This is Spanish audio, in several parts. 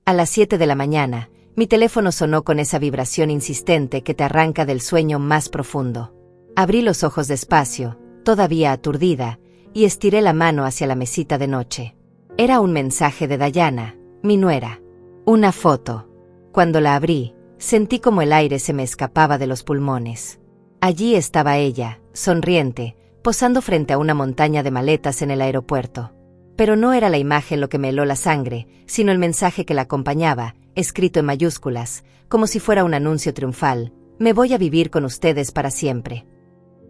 A las 7 de la mañana, mi teléfono sonó con esa vibración insistente que te arranca del sueño más profundo. Abrí los ojos despacio, todavía aturdida, y estiré la mano hacia la mesita de noche. Era un mensaje de Dayana, mi nuera. Una foto. Cuando la abrí, sentí como el aire se me escapaba de los pulmones. Allí estaba ella, sonriente, posando frente a una montaña de maletas en el aeropuerto. Pero no era la imagen lo que me heló la sangre, sino el mensaje que la acompañaba, escrito en mayúsculas, como si fuera un anuncio triunfal: me voy a vivir con ustedes para siempre.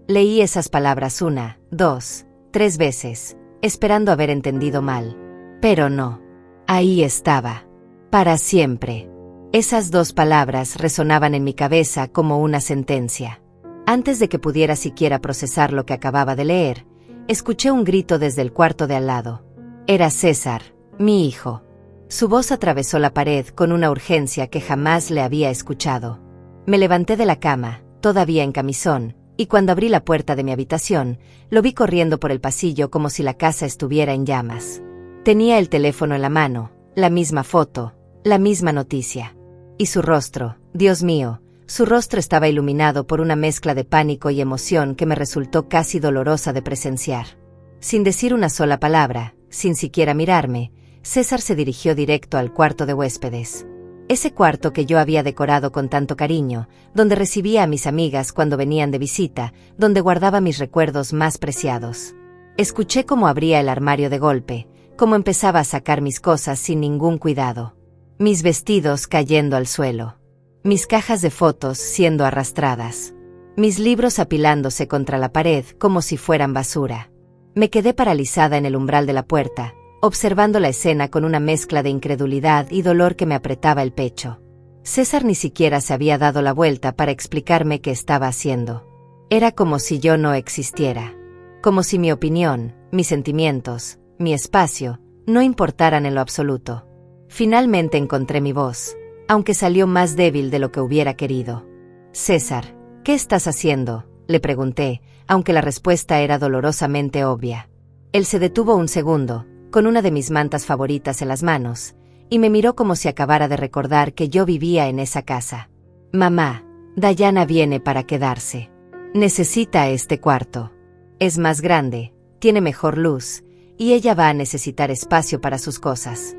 Leí esas palabras 1, 2, 3 veces, esperando haber entendido mal. Pero no. Ahí estaba. Para siempre. Esas 2 palabras resonaban en mi cabeza como una sentencia. Antes de que pudiera siquiera procesar lo que acababa de leer, escuché un grito desde el cuarto de al lado. Era César, mi hijo. Su voz atravesó la pared con una urgencia que jamás le había escuchado. Me levanté de la cama, todavía en camisón, y cuando abrí la puerta de mi habitación, lo vi corriendo por el pasillo como si la casa estuviera en llamas. Tenía el teléfono en la mano, la misma foto, la misma noticia. Y su rostro, Dios mío, su rostro estaba iluminado por una mezcla de pánico y emoción que me resultó casi dolorosa de presenciar. Sin decir una sola palabra, sin siquiera mirarme, César se dirigió directo al cuarto de huéspedes. Ese cuarto que yo había decorado con tanto cariño, donde recibía a mis amigas cuando venían de visita, donde guardaba mis recuerdos más preciados. Escuché cómo abría el armario de golpe, cómo empezaba a sacar mis cosas sin ningún cuidado. Mis vestidos cayendo al suelo. Mis cajas de fotos siendo arrastradas. Mis libros apilándose contra la pared como si fueran basura. Me quedé paralizada en el umbral de la puerta, observando la escena con una mezcla de incredulidad y dolor que me apretaba el pecho. César ni siquiera se había dado la vuelta para explicarme qué estaba haciendo. Era como si yo no existiera. Como si mi opinión, mis sentimientos, mi espacio, no importaran en lo absoluto. Finalmente encontré mi voz, aunque salió más débil de lo que hubiera querido. César, ¿qué estás haciendo?, le pregunté, aunque la respuesta era dolorosamente obvia. Él se detuvo un segundo, con una de mis mantas favoritas en las manos, y me miró como si acabara de recordar que yo vivía en esa casa. Mamá, Dayana viene para quedarse. Necesita este cuarto. Es más grande, tiene mejor luz, y ella va a necesitar espacio para sus cosas.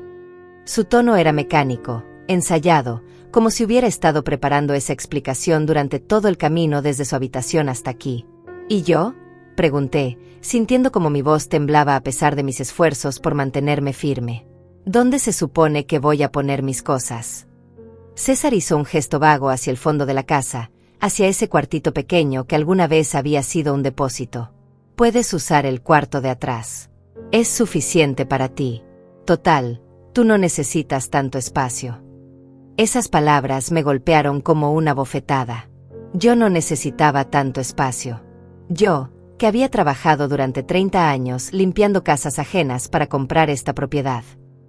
Su tono era mecánico, ensayado, como si hubiera estado preparando esa explicación durante todo el camino desde su habitación hasta aquí. ¿Y yo?, pregunté, sintiendo como mi voz temblaba a pesar de mis esfuerzos por mantenerme firme. ¿Dónde se supone que voy a poner mis cosas? César hizo un gesto vago hacia el fondo de la casa, hacia ese cuartito pequeño que alguna vez había sido un depósito. Puedes usar el cuarto de atrás. Es suficiente para ti. Total, tú no necesitas tanto espacio. Esas palabras me golpearon como una bofetada. Yo no necesitaba tanto espacio. Yo, que había trabajado durante 30 años limpiando casas ajenas para comprar esta propiedad.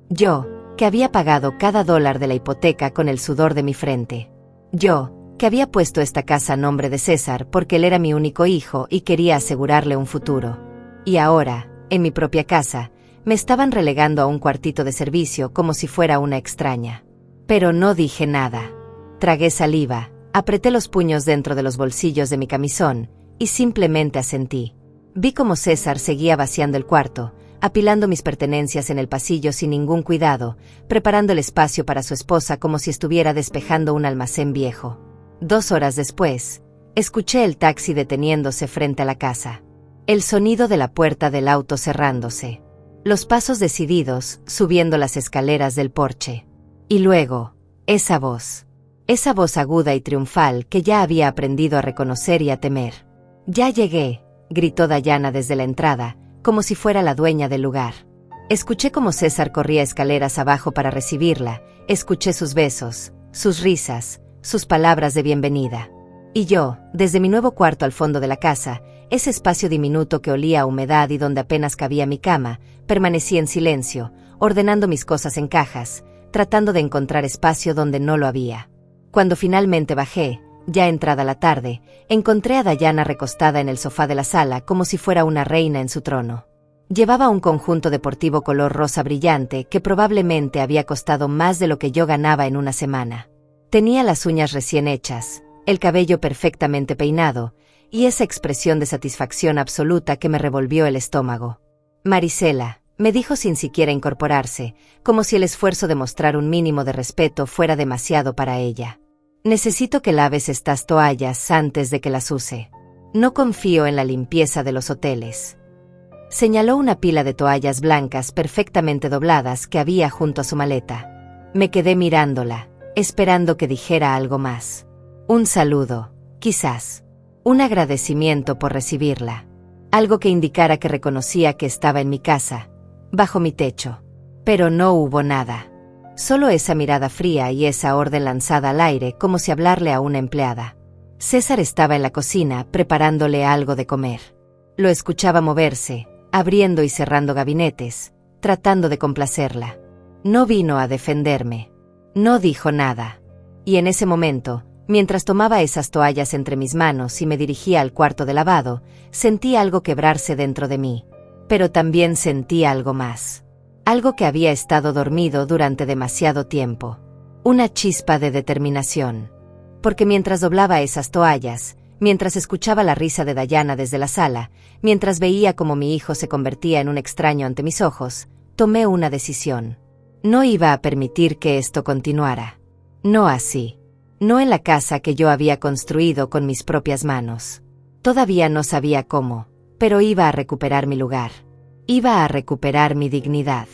Yo, que había pagado cada dólar de la hipoteca con el sudor de mi frente. Yo, que había puesto esta casa a nombre de César porque él era mi único hijo y quería asegurarle un futuro. Y ahora, en mi propia casa, me estaban relegando a un cuartito de servicio como si fuera una extraña. Pero no dije nada. Tragué saliva, apreté los puños dentro de los bolsillos de mi camisón, y simplemente asentí. Vi cómo César seguía vaciando el cuarto, apilando mis pertenencias en el pasillo sin ningún cuidado, preparando el espacio para su esposa como si estuviera despejando un almacén viejo. 2 horas después, escuché el taxi deteniéndose frente a la casa. El sonido de la puerta del auto cerrándose. Los pasos decididos, subiendo las escaleras del porche. Y luego, esa voz aguda y triunfal que ya había aprendido a reconocer y a temer. «Ya llegué», gritó Dayana desde la entrada, como si fuera la dueña del lugar. Escuché cómo César corría escaleras abajo para recibirla, escuché sus besos, sus risas, sus palabras de bienvenida. Y yo, desde mi nuevo cuarto al fondo de la casa, ese espacio diminuto que olía a humedad y donde apenas cabía mi cama, permanecí en silencio, ordenando mis cosas en cajas, tratando de encontrar espacio donde no lo había. Cuando finalmente bajé, ya entrada la tarde, encontré a Dayana recostada en el sofá de la sala como si fuera una reina en su trono. Llevaba un conjunto deportivo color rosa brillante que probablemente había costado más de lo que yo ganaba en una semana. Tenía las uñas recién hechas, el cabello perfectamente peinado, y esa expresión de satisfacción absoluta que me revolvió el estómago. «Marisela», me dijo sin siquiera incorporarse, como si el esfuerzo de mostrar un mínimo de respeto fuera demasiado para ella. «Necesito que laves estas toallas antes de que las use. No confío en la limpieza de los hoteles». Señaló una pila de toallas blancas perfectamente dobladas que había junto a su maleta. Me quedé mirándola, esperando que dijera algo más. Un saludo, quizás. Un agradecimiento por recibirla. Algo que indicara que reconocía que estaba en mi casa, bajo mi techo. Pero no hubo nada. Solo esa mirada fría y esa orden lanzada al aire como si hablarle a una empleada. César estaba en la cocina preparándole algo de comer. Lo escuchaba moverse, abriendo y cerrando gabinetes, tratando de complacerla. No vino a defenderme. No dijo nada. Y en ese momento, mientras tomaba esas toallas entre mis manos y me dirigía al cuarto de lavado, sentí algo quebrarse dentro de mí. Pero también sentí algo más. Algo que había estado dormido durante demasiado tiempo. Una chispa de determinación. Porque mientras doblaba esas toallas, mientras escuchaba la risa de Dayana desde la sala, mientras veía cómo mi hijo se convertía en un extraño ante mis ojos, tomé una decisión. No iba a permitir que esto continuara. No así. No en la casa que yo había construido con mis propias manos. Todavía no sabía cómo, pero iba a recuperar mi lugar. Iba a recuperar mi dignidad.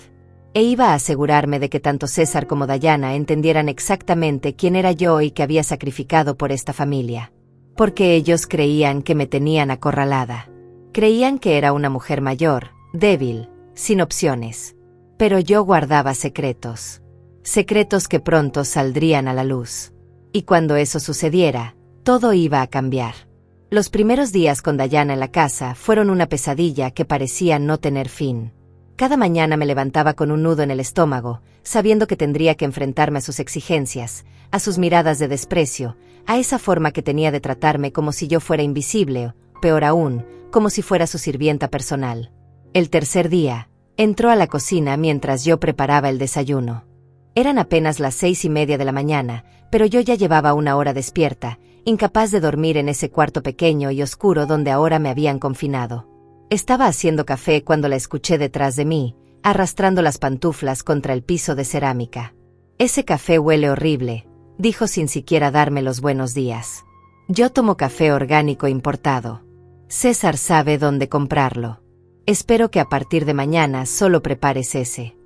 E iba a asegurarme de que tanto César como Dayana entendieran exactamente quién era yo y que había sacrificado por esta familia. Porque ellos creían que me tenían acorralada. Creían que era una mujer mayor, débil, sin opciones. Pero yo guardaba secretos. Secretos que pronto saldrían a la luz. Y cuando eso sucediera, todo iba a cambiar. Los primeros días con Dayana en la casa fueron una pesadilla que parecía no tener fin. Cada mañana me levantaba con un nudo en el estómago, sabiendo que tendría que enfrentarme a sus exigencias, a sus miradas de desprecio, a esa forma que tenía de tratarme como si yo fuera invisible, o, peor aún, como si fuera su sirvienta personal. El tercer día, entró a la cocina mientras yo preparaba el desayuno. Eran apenas las 6:30 de la mañana, pero yo ya llevaba una hora despierta, incapaz de dormir en ese cuarto pequeño y oscuro donde ahora me habían confinado. Estaba haciendo café cuando la escuché detrás de mí, arrastrando las pantuflas contra el piso de cerámica. «Ese café huele horrible», dijo sin siquiera darme los buenos días. «Yo tomo café orgánico importado. César sabe dónde comprarlo. Espero que a partir de mañana solo prepares ese».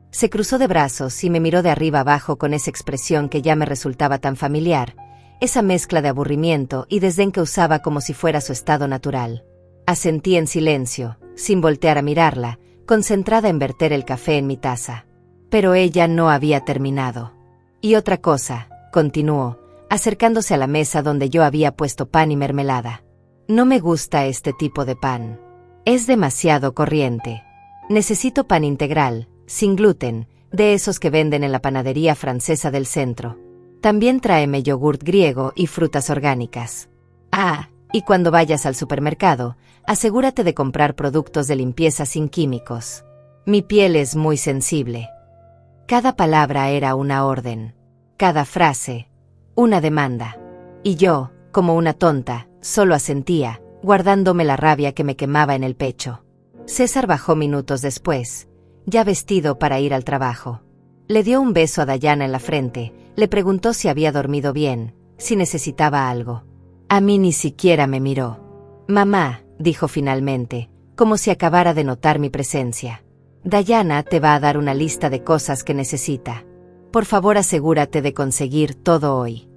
Se cruzó de brazos y me miró de arriba abajo con esa expresión que ya me resultaba tan familiar, esa mezcla de aburrimiento y desdén que usaba como si fuera su estado natural. Asentí en silencio, sin voltear a mirarla, concentrada en verter el café en mi taza. Pero ella no había terminado. «Y otra cosa», continuó, acercándose a la mesa donde yo había puesto pan y mermelada. «No me gusta este tipo de pan. Es demasiado corriente. Necesito pan integral, sin gluten, de esos que venden en la panadería francesa del centro. También tráeme yogurt griego y frutas orgánicas. Ah, y cuando vayas al supermercado, asegúrate de comprar productos de limpieza sin químicos. Mi piel es muy sensible». Cada palabra era una orden. Cada frase, una demanda. Y yo, como una tonta, solo asentía, guardándome la rabia que me quemaba en el pecho. César bajó minutos después, ya vestido para ir al trabajo. Le dio un beso a Dayana en la frente, le preguntó si había dormido bien, si necesitaba algo. A mí ni siquiera me miró. «Mamá», dijo finalmente, como si acabara de notar mi presencia. «Dayana te va a dar una lista de cosas que necesita. Por favor, asegúrate de conseguir todo hoy».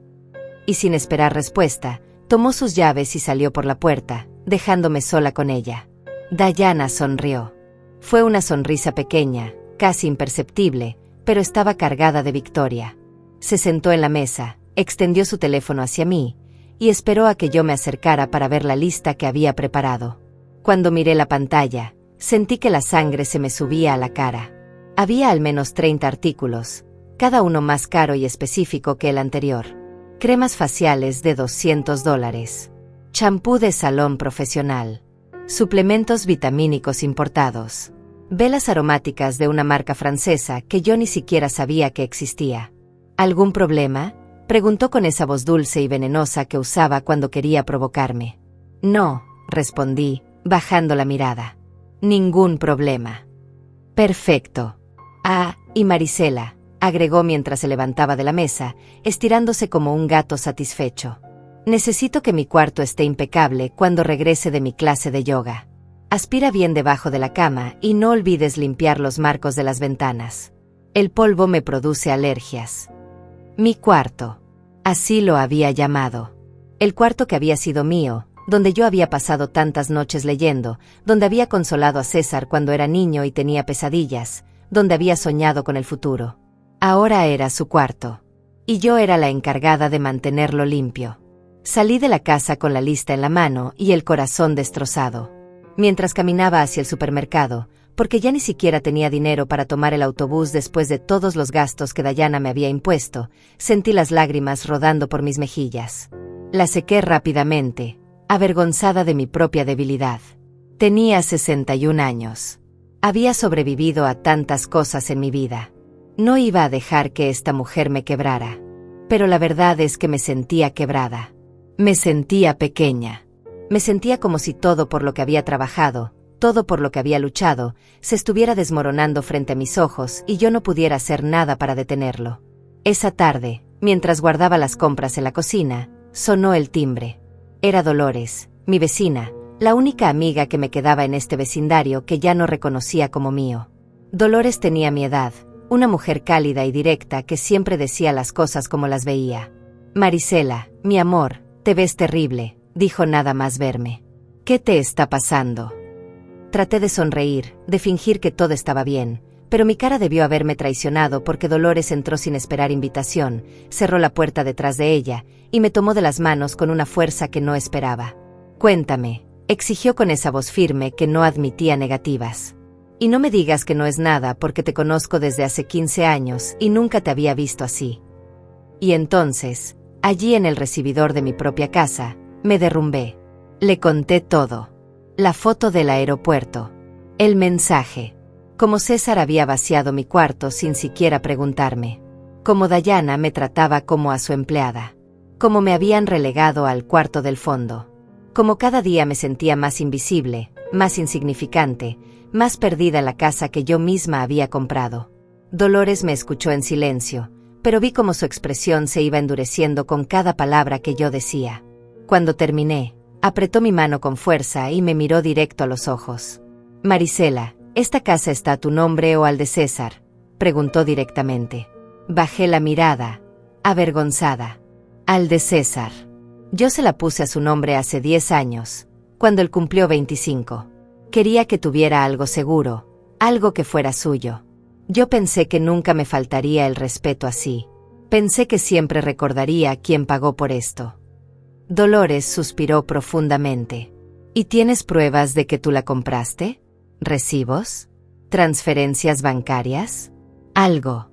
Y sin esperar respuesta, tomó sus llaves y salió por la puerta, dejándome sola con ella. Dayana sonrió. Fue una sonrisa pequeña, casi imperceptible, pero estaba cargada de victoria. Se sentó en la mesa, extendió su teléfono hacia mí, y esperó a que yo me acercara para ver la lista que había preparado. Cuando miré la pantalla, sentí que la sangre se me subía a la cara. Había al menos 30 artículos, cada uno más caro y específico que el anterior. Cremas faciales de $200. Champú de salón profesional. Suplementos vitamínicos importados. Velas aromáticas de una marca francesa que yo ni siquiera sabía que existía. ¿Algún problema?, preguntó con esa voz dulce y venenosa que usaba cuando quería provocarme. No, respondí, bajando la mirada. Ningún problema. Perfecto. Ah, y Marisela, agregó mientras se levantaba de la mesa, estirándose como un gato satisfecho. Necesito que mi cuarto esté impecable cuando regrese de mi clase de yoga. Aspira bien debajo de la cama y no olvides limpiar los marcos de las ventanas. El polvo me produce alergias. Mi cuarto. Así lo había llamado. El cuarto que había sido mío, donde yo había pasado tantas noches leyendo, donde había consolado a César cuando era niño y tenía pesadillas, donde había soñado con el futuro. Ahora era su cuarto. Y yo era la encargada de mantenerlo limpio. Salí de la casa con la lista en la mano y el corazón destrozado. Mientras caminaba hacia el supermercado, porque ya ni siquiera tenía dinero para tomar el autobús después de todos los gastos que Dayana me había impuesto, sentí las lágrimas rodando por mis mejillas. Las sequé rápidamente, avergonzada de mi propia debilidad. Tenía 61 años. Había sobrevivido a tantas cosas en mi vida. No iba a dejar que esta mujer me quebrara. Pero la verdad es que me sentía quebrada. Me sentía pequeña. Me sentía como si todo por lo que había trabajado, todo por lo que había luchado, se estuviera desmoronando frente a mis ojos y yo no pudiera hacer nada para detenerlo. Esa tarde, mientras guardaba las compras en la cocina, sonó el timbre. Era Dolores, mi vecina, la única amiga que me quedaba en este vecindario que ya no reconocía como mío. Dolores tenía mi edad, una mujer cálida y directa que siempre decía las cosas como las veía. Marisela, mi amor, te ves terrible, dijo nada más verme. ¿Qué te está pasando? Traté de sonreír, de fingir que todo estaba bien, pero mi cara debió haberme traicionado porque Dolores entró sin esperar invitación, cerró la puerta detrás de ella, y me tomó de las manos con una fuerza que no esperaba. Cuéntame, exigió con esa voz firme que no admitía negativas. Y no me digas que no es nada porque te conozco desde hace 15 años y nunca te había visto así. Y entonces, allí en el recibidor de mi propia casa, me derrumbé. Le conté todo. La foto del aeropuerto. El mensaje. Cómo César había vaciado mi cuarto sin siquiera preguntarme. Cómo Dayana me trataba como a su empleada. Cómo me habían relegado al cuarto del fondo. Cómo cada día me sentía más invisible, más insignificante, más perdida en la casa que yo misma había comprado. Dolores me escuchó en silencio, pero vi cómo su expresión se iba endureciendo con cada palabra que yo decía. Cuando terminé, apretó mi mano con fuerza y me miró directo a los ojos. Marisela, ¿esta casa está a tu nombre o al de César?, preguntó directamente. Bajé la mirada, avergonzada. Al de César. Yo se la puse a su nombre hace 10 años, cuando él cumplió 25. Quería que tuviera algo seguro, algo que fuera suyo. Yo pensé que nunca me faltaría el respeto así. Pensé que siempre recordaría quién pagó por esto. Dolores suspiró profundamente. ¿Y tienes pruebas de que tú la compraste? ¿Recibos? ¿Transferencias bancarias? Algo.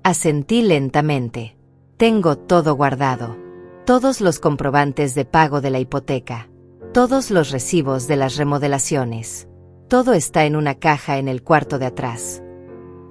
Asentí lentamente. Tengo todo guardado. Todos los comprobantes de pago de la hipoteca. Todos los recibos de las remodelaciones. Todo está en una caja en el cuarto de atrás.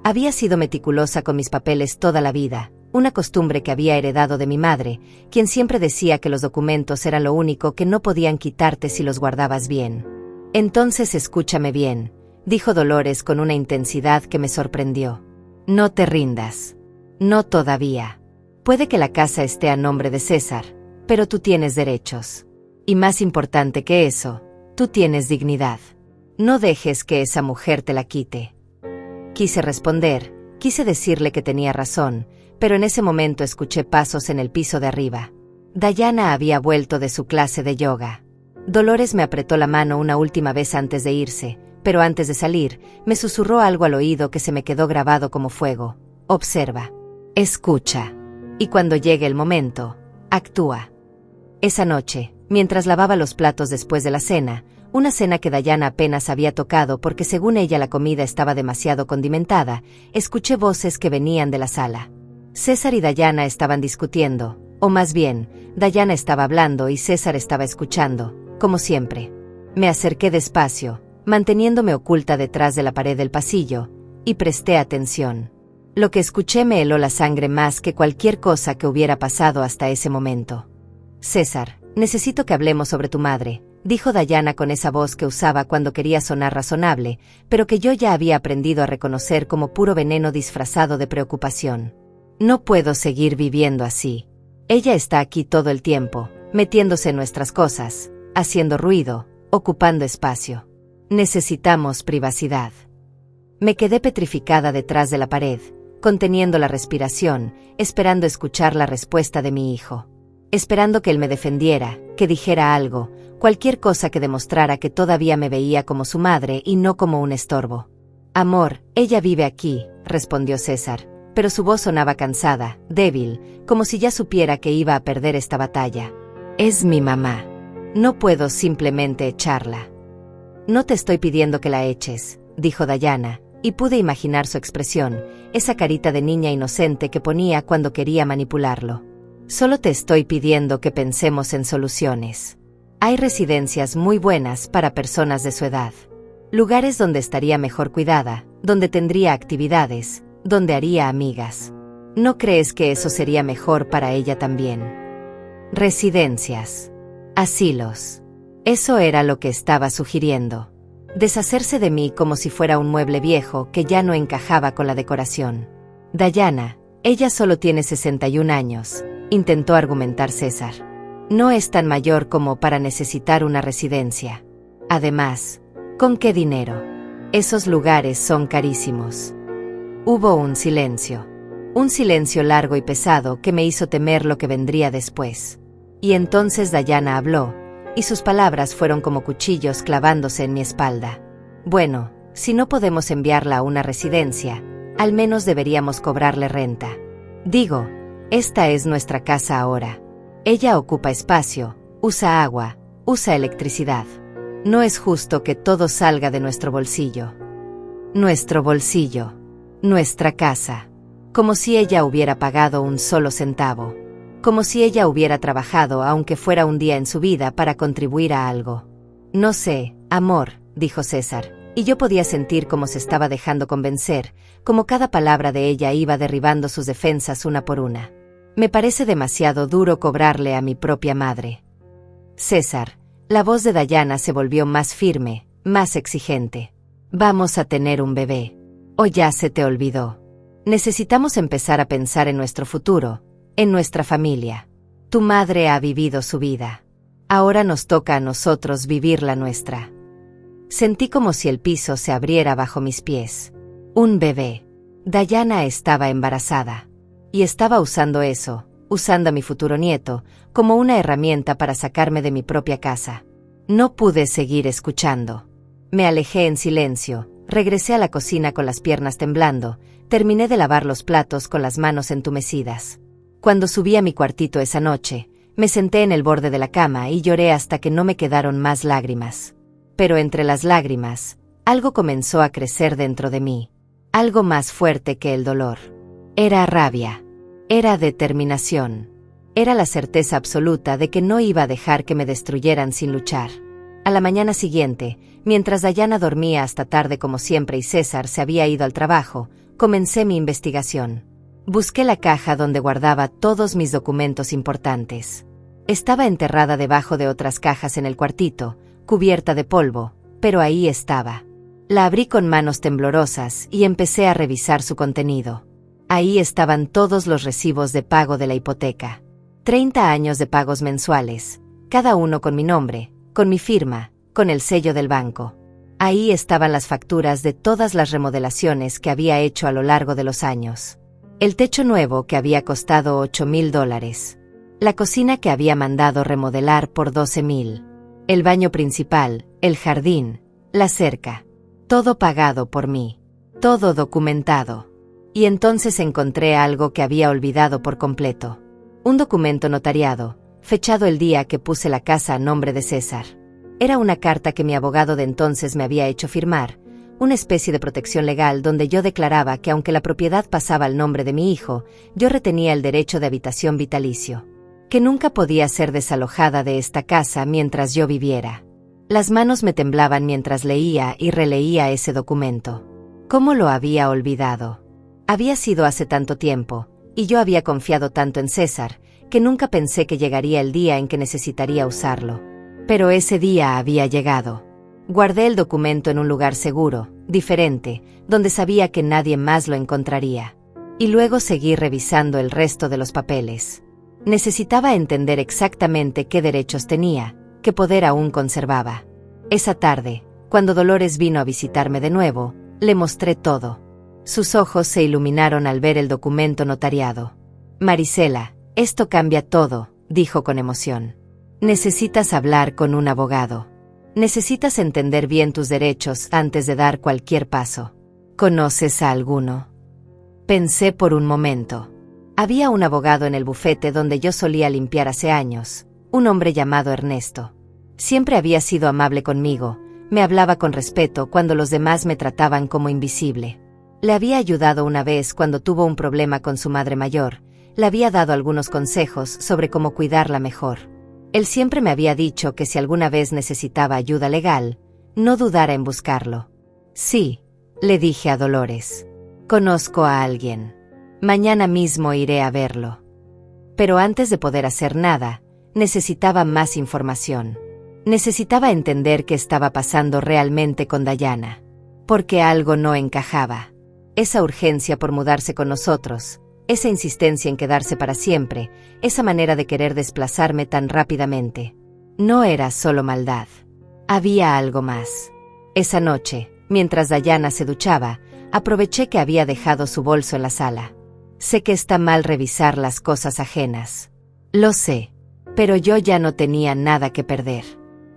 Había sido meticulosa con mis papeles toda la vida, una costumbre que había heredado de mi madre, quien siempre decía que los documentos eran lo único que no podían quitarte si los guardabas bien. Entonces escúchame bien, dijo Dolores con una intensidad que me sorprendió. No te rindas. No todavía. Puede que la casa esté a nombre de César, pero tú tienes derechos. Y más importante que eso, tú tienes dignidad. No dejes que esa mujer te la quite. Quise responder, quise decirle que tenía razón, pero en ese momento escuché pasos en el piso de arriba. Dayana había vuelto de su clase de yoga. Dolores me apretó la mano una última vez antes de irse, pero antes de salir, me susurró algo al oído que se me quedó grabado como fuego. Observa. Escucha. Y cuando llegue el momento, actúa. Esa noche, mientras lavaba los platos después de la cena, una cena que Dayana apenas había tocado porque según ella la comida estaba demasiado condimentada, escuché voces que venían de la sala. César y Dayana estaban discutiendo, o más bien, Dayana estaba hablando y César estaba escuchando, como siempre. Me acerqué despacio, manteniéndome oculta detrás de la pared del pasillo, y presté atención. Lo que escuché me heló la sangre más que cualquier cosa que hubiera pasado hasta ese momento. César, necesito que hablemos sobre tu madre, dijo Dayana con esa voz que usaba cuando quería sonar razonable, pero que yo ya había aprendido a reconocer como puro veneno disfrazado de preocupación. No puedo seguir viviendo así. Ella está aquí todo el tiempo, metiéndose en nuestras cosas, haciendo ruido, ocupando espacio. Necesitamos privacidad. Me quedé petrificada detrás de la pared, conteniendo la respiración, esperando escuchar la respuesta de mi hijo. Esperando que él me defendiera, que dijera algo, cualquier cosa que demostrara que todavía me veía como su madre y no como un estorbo. Amor, ella vive aquí, respondió César, pero su voz sonaba cansada, débil, como si ya supiera que iba a perder esta batalla. Es mi mamá. No puedo simplemente echarla. No te estoy pidiendo que la eches, dijo Dayana, y pude imaginar su expresión, esa carita de niña inocente que ponía cuando quería manipularlo. Solo te estoy pidiendo que pensemos en soluciones. Hay residencias muy buenas para personas de su edad. Lugares donde estaría mejor cuidada, donde tendría actividades, donde haría amigas. ¿No crees que eso sería mejor para ella también? Residencias. Asilos. Eso era lo que estaba sugiriendo. Deshacerse de mí como si fuera un mueble viejo que ya no encajaba con la decoración. Dayana, ella solo tiene 61 años, intentó argumentar César. No es tan mayor como para necesitar una residencia. Además, ¿con qué dinero? Esos lugares son carísimos. Hubo un silencio largo y pesado que me hizo temer lo que vendría después. Y entonces Dayana habló, y sus palabras fueron como cuchillos clavándose en mi espalda. Bueno, si no podemos enviarla a una residencia, al menos deberíamos cobrarle renta. Digo, esta es nuestra casa ahora. Ella ocupa espacio, usa agua, usa electricidad. No es justo que todo salga de nuestro bolsillo. Nuestro bolsillo. Nuestra casa. Como si ella hubiera pagado un solo centavo. Como si ella hubiera trabajado aunque fuera un día en su vida para contribuir a algo. No sé, amor, dijo César, y yo podía sentir cómo se estaba dejando convencer, como cada palabra de ella iba derribando sus defensas una por una. Me parece demasiado duro cobrarle a mi propia madre. César, la voz de Dayana se volvió más firme, más exigente. Vamos a tener un bebé. ¿O ya se te olvidó? Necesitamos empezar a pensar en nuestro futuro, en nuestra familia. Tu madre ha vivido su vida. Ahora nos toca a nosotros vivir la nuestra. Sentí como si el piso se abriera bajo mis pies. Un bebé. Dayana estaba embarazada. Y estaba usando eso, usando a mi futuro nieto, como una herramienta para sacarme de mi propia casa. No pude seguir escuchando. Me alejé en silencio, regresé a la cocina con las piernas temblando, terminé de lavar los platos con las manos entumecidas. Cuando subí a mi cuartito esa noche, me senté en el borde de la cama y lloré hasta que no me quedaron más lágrimas. Pero entre las lágrimas, algo comenzó a crecer dentro de mí. Algo más fuerte que el dolor. Era rabia. Era determinación. Era la certeza absoluta de que no iba a dejar que me destruyeran sin luchar. A la mañana siguiente, mientras Dayana dormía hasta tarde como siempre y César se había ido al trabajo, comencé mi investigación. Busqué la caja donde guardaba todos mis documentos importantes. Estaba enterrada debajo de otras cajas en el cuartito, cubierta de polvo, pero ahí estaba. La abrí con manos temblorosas y empecé a revisar su contenido. Ahí estaban todos los recibos de pago de la hipoteca. 30 años de pagos mensuales, cada uno con mi nombre, con mi firma, con el sello del banco. Ahí estaban las facturas de todas las remodelaciones que había hecho a lo largo de los años. El techo nuevo que había costado $8,000. La cocina que había mandado remodelar por $12,000. El baño principal, el jardín, la cerca. Todo pagado por mí. Todo documentado. Y entonces encontré algo que había olvidado por completo. Un documento notariado, fechado el día que puse la casa a nombre de César. Era una carta que mi abogado de entonces me había hecho firmar, una especie de protección legal donde yo declaraba que aunque la propiedad pasaba al nombre de mi hijo, yo retenía el derecho de habitación vitalicio. Que nunca podía ser desalojada de esta casa mientras yo viviera. Las manos me temblaban mientras leía y releía ese documento. ¿Cómo lo había olvidado? Había sido hace tanto tiempo, y yo había confiado tanto en César, que nunca pensé que llegaría el día en que necesitaría usarlo. Pero ese día había llegado. Guardé el documento en un lugar seguro, diferente, donde sabía que nadie más lo encontraría. Y luego seguí revisando el resto de los papeles. Necesitaba entender exactamente qué derechos tenía, qué poder aún conservaba. Esa tarde, cuando Dolores vino a visitarme de nuevo, le mostré todo. Sus ojos se iluminaron al ver el documento notariado. Marisela, esto cambia todo, dijo con emoción. Necesitas hablar con un abogado. Necesitas entender bien tus derechos antes de dar cualquier paso. ¿Conoces a alguno? Pensé por un momento. Había un abogado en el bufete donde yo solía limpiar hace años, un hombre llamado Ernesto. Siempre había sido amable conmigo, me hablaba con respeto cuando los demás me trataban como invisible. Le había ayudado una vez cuando tuvo un problema con su madre mayor, le había dado algunos consejos sobre cómo cuidarla mejor. Él siempre me había dicho que si alguna vez necesitaba ayuda legal, no dudara en buscarlo. Sí, le dije a Dolores. Conozco a alguien. Mañana mismo iré a verlo. Pero antes de poder hacer nada, necesitaba más información. Necesitaba entender qué estaba pasando realmente con Dayana. Porque algo no encajaba. Esa urgencia por mudarse con nosotros, esa insistencia en quedarse para siempre, esa manera de querer desplazarme tan rápidamente. No era solo maldad. Había algo más. Esa noche, mientras Dayana se duchaba, aproveché que había dejado su bolso en la sala. Sé que está mal revisar las cosas ajenas. Lo sé. Pero yo ya no tenía nada que perder.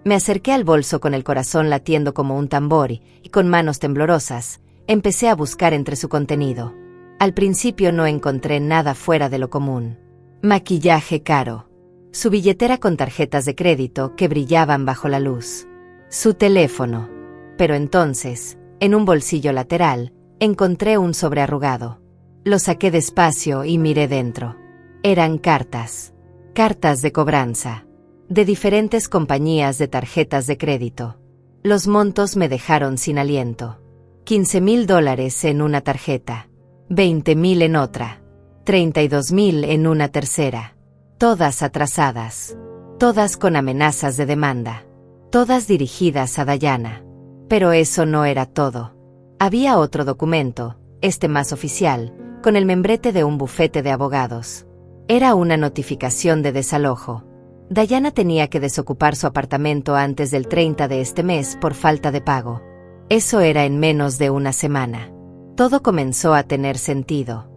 Me acerqué al bolso con el corazón latiendo como un tambor y con manos temblorosas, empecé a buscar entre su contenido. Al principio no encontré nada fuera de lo común. Maquillaje caro. Su billetera con tarjetas de crédito que brillaban bajo la luz. Su teléfono. Pero entonces, en un bolsillo lateral, encontré un sobre arrugado. Lo saqué despacio y miré dentro. Eran cartas. Cartas de cobranza. De diferentes compañías de tarjetas de crédito. Los montos me dejaron sin aliento. $15,000 en una tarjeta. 20,000 en otra. 32,000 en una tercera. Todas atrasadas. Todas con amenazas de demanda. Todas dirigidas a Dayana. Pero eso no era todo. Había otro documento, este más oficial, con el membrete de un bufete de abogados. Era una notificación de desalojo. Dayana tenía que desocupar su apartamento antes del 30 de este mes por falta de pago. Eso era en menos de una semana. Todo comenzó a tener sentido.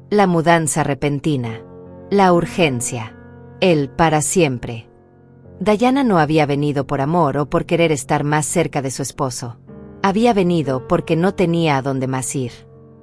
La mudanza repentina. La urgencia. El para siempre. Dayana no había venido por amor o por querer estar más cerca de su esposo. Había venido porque no tenía a dónde más ir.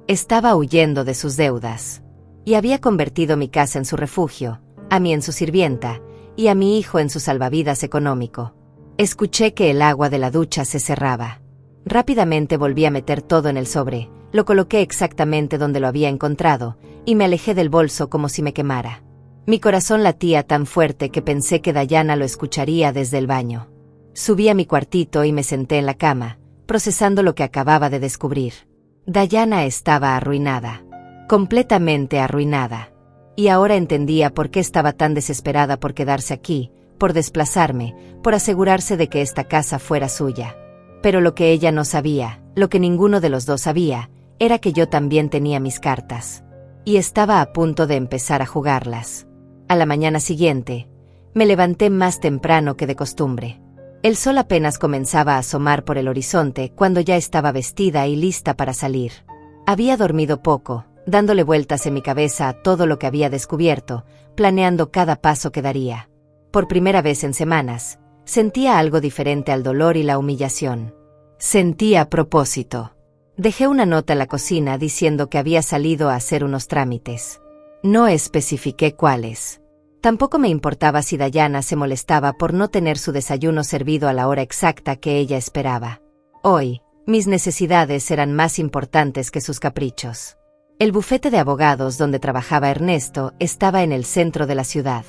Estaba huyendo de sus deudas. Y había convertido mi casa en su refugio, a mí en su sirvienta, y a mi hijo en su salvavidas económico. Escuché que el agua de la ducha se cerraba. Rápidamente volví a meter todo en el sobre, lo coloqué exactamente donde lo había encontrado, y me alejé del bolso como si me quemara. Mi corazón latía tan fuerte que pensé que Dayana lo escucharía desde el baño. Subí a mi cuartito y me senté en la cama, procesando lo que acababa de descubrir. Dayana estaba arruinada. Completamente arruinada. Y ahora entendía por qué estaba tan desesperada por quedarse aquí, por desplazarme, por asegurarse de que esta casa fuera suya. Pero lo que ella no sabía, lo que ninguno de los dos sabía, era que yo también tenía mis cartas. Y estaba a punto de empezar a jugarlas. A la mañana siguiente, me levanté más temprano que de costumbre. El sol apenas comenzaba a asomar por el horizonte cuando ya estaba vestida y lista para salir. Había dormido poco, dándole vueltas en mi cabeza a todo lo que había descubierto, planeando cada paso que daría. Por primera vez en semanas, sentía algo diferente al dolor y la humillación. Sentía propósito. Dejé una nota en la cocina diciendo que había salido a hacer unos trámites. No especifiqué cuáles. Tampoco me importaba si Dayana se molestaba por no tener su desayuno servido a la hora exacta que ella esperaba. Hoy, mis necesidades eran más importantes que sus caprichos. El bufete de abogados donde trabajaba Ernesto estaba en el centro de la ciudad.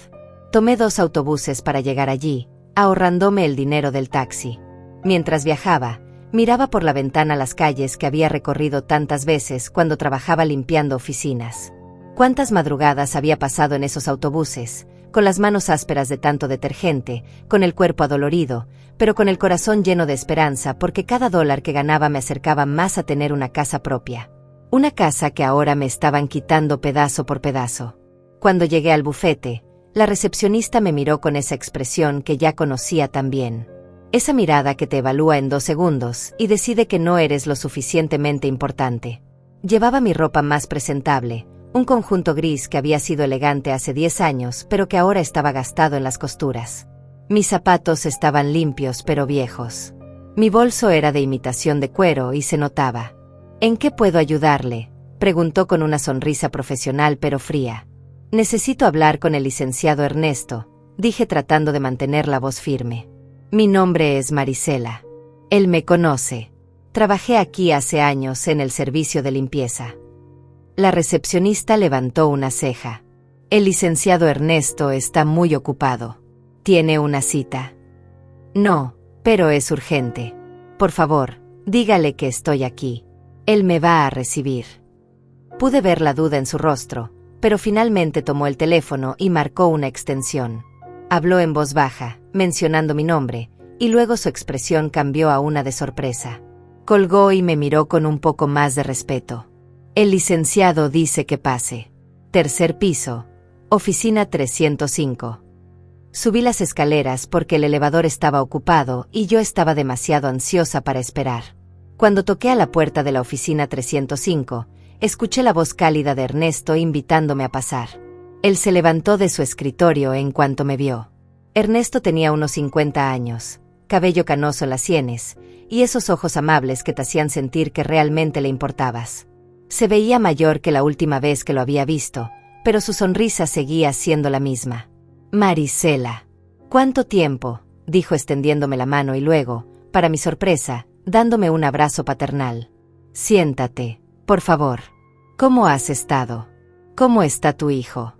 Tomé 2 autobuses para llegar allí, ahorrándome el dinero del taxi. Mientras viajaba, miraba por la ventana las calles que había recorrido tantas veces cuando trabajaba limpiando oficinas. Cuántas madrugadas había pasado en esos autobuses, con las manos ásperas de tanto detergente, con el cuerpo adolorido, pero con el corazón lleno de esperanza porque cada dólar que ganaba me acercaba más a tener una casa propia. Una casa que ahora me estaban quitando pedazo por pedazo. Cuando llegué al bufete, la recepcionista me miró con esa expresión que ya conocía tan bien. Esa mirada que te evalúa en 2 segundos y decide que no eres lo suficientemente importante. Llevaba mi ropa más presentable, un conjunto gris que había sido elegante hace 10 años, pero que ahora estaba gastado en las costuras. Mis zapatos estaban limpios pero viejos. Mi bolso era de imitación de cuero y se notaba. ¿En qué puedo ayudarle?, preguntó con una sonrisa profesional pero fría. Necesito hablar con el licenciado Ernesto, dije tratando de mantener la voz firme. Mi nombre es Marisela. Él me conoce. Trabajé aquí hace años en el servicio de limpieza. La recepcionista levantó una ceja. El licenciado Ernesto está muy ocupado. ¿Tiene una cita? No, pero es urgente. Por favor, dígale que estoy aquí. Él me va a recibir. Pude ver la duda en su rostro, pero finalmente tomó el teléfono y marcó una extensión. Habló en voz baja, mencionando mi nombre, y luego su expresión cambió a una de sorpresa. Colgó y me miró con un poco más de respeto. El licenciado dice que pase. 3er piso, oficina 305. Subí las escaleras porque el elevador estaba ocupado y yo estaba demasiado ansiosa para esperar. Cuando toqué a la puerta de la oficina 305, escuché la voz cálida de Ernesto invitándome a pasar. Él se levantó de su escritorio en cuanto me vio. Ernesto tenía unos 50 años, cabello canoso en las sienes, y esos ojos amables que te hacían sentir que realmente le importabas. Se veía mayor que la última vez que lo había visto, pero su sonrisa seguía siendo la misma. Marisela. ¿Cuánto tiempo?, dijo extendiéndome la mano y luego, para mi sorpresa, dándome un abrazo paternal. Siéntate, por favor. ¿Cómo has estado? ¿Cómo está tu hijo?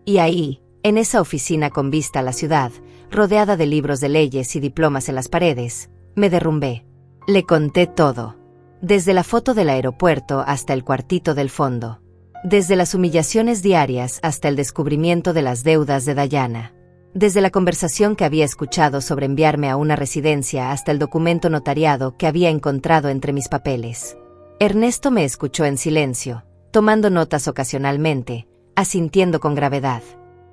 Y ahí, en esa oficina con vista a la ciudad, rodeada de libros de leyes y diplomas en las paredes, me derrumbé. Le conté todo. Desde la foto del aeropuerto hasta el cuartito del fondo. Desde las humillaciones diarias hasta el descubrimiento de las deudas de Dayana. Desde la conversación que había escuchado sobre enviarme a una residencia hasta el documento notariado que había encontrado entre mis papeles. Ernesto me escuchó en silencio, tomando notas ocasionalmente, asintiendo con gravedad.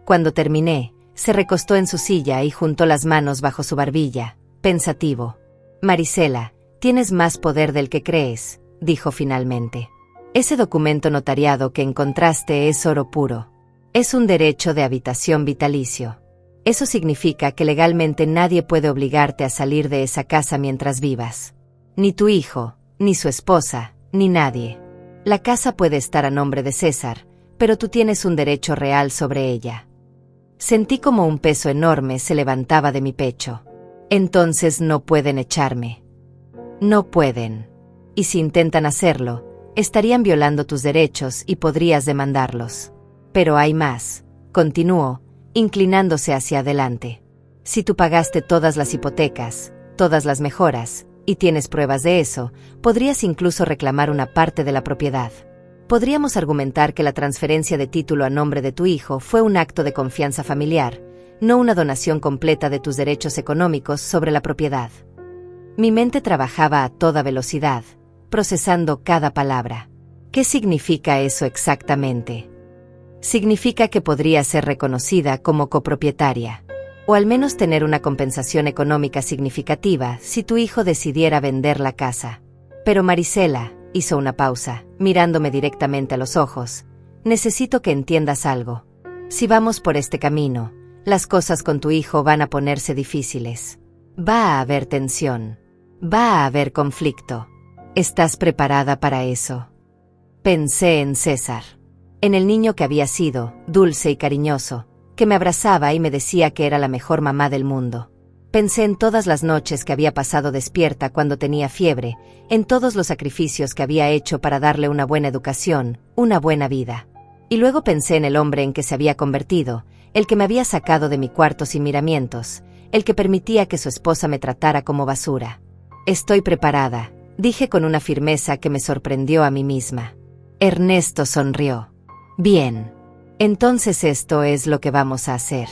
Cuando terminé, se recostó en su silla y juntó las manos bajo su barbilla, pensativo. Marisela, tienes más poder del que crees, dijo finalmente. Ese documento notariado que encontraste es oro puro. Es un derecho de habitación vitalicio. Eso significa que legalmente nadie puede obligarte a salir de esa casa mientras vivas. Ni tu hijo, ni su esposa, ni nadie. La casa puede estar a nombre de César, pero tú tienes un derecho real sobre ella. Sentí como un peso enorme se levantaba de mi pecho. Entonces no pueden echarme. No pueden. Y si intentan hacerlo, estarían violando tus derechos y podrías demandarlos. Pero hay más, continuó, inclinándose hacia adelante. Si tú pagaste todas las hipotecas, todas las mejoras, y tienes pruebas de eso, podrías incluso reclamar una parte de la propiedad. Podríamos argumentar que la transferencia de título a nombre de tu hijo fue un acto de confianza familiar, no una donación completa de tus derechos económicos sobre la propiedad. Mi mente trabajaba a toda velocidad, procesando cada palabra. ¿Qué significa eso exactamente? Significa que podría ser reconocida como copropietaria, o al menos tener una compensación económica significativa si tu hijo decidiera vender la casa. Pero Marisela, hizo una pausa, mirándome directamente a los ojos, necesito que entiendas algo. Si vamos por este camino, las cosas con tu hijo van a ponerse difíciles. Va a haber tensión. Va a haber conflicto. ¿Estás preparada para eso? Pensé en César. En el niño que había sido, dulce y cariñoso, que me abrazaba y me decía que era la mejor mamá del mundo. Pensé en todas las noches que había pasado despierta cuando tenía fiebre, en todos los sacrificios que había hecho para darle una buena educación, una buena vida. Y luego pensé en el hombre en que se había convertido, el que me había sacado de mi cuarto sin miramientos, el que permitía que su esposa me tratara como basura. Estoy preparada, dije con una firmeza que me sorprendió a mí misma. Ernesto sonrió. Bien. Entonces esto es lo que vamos a hacer.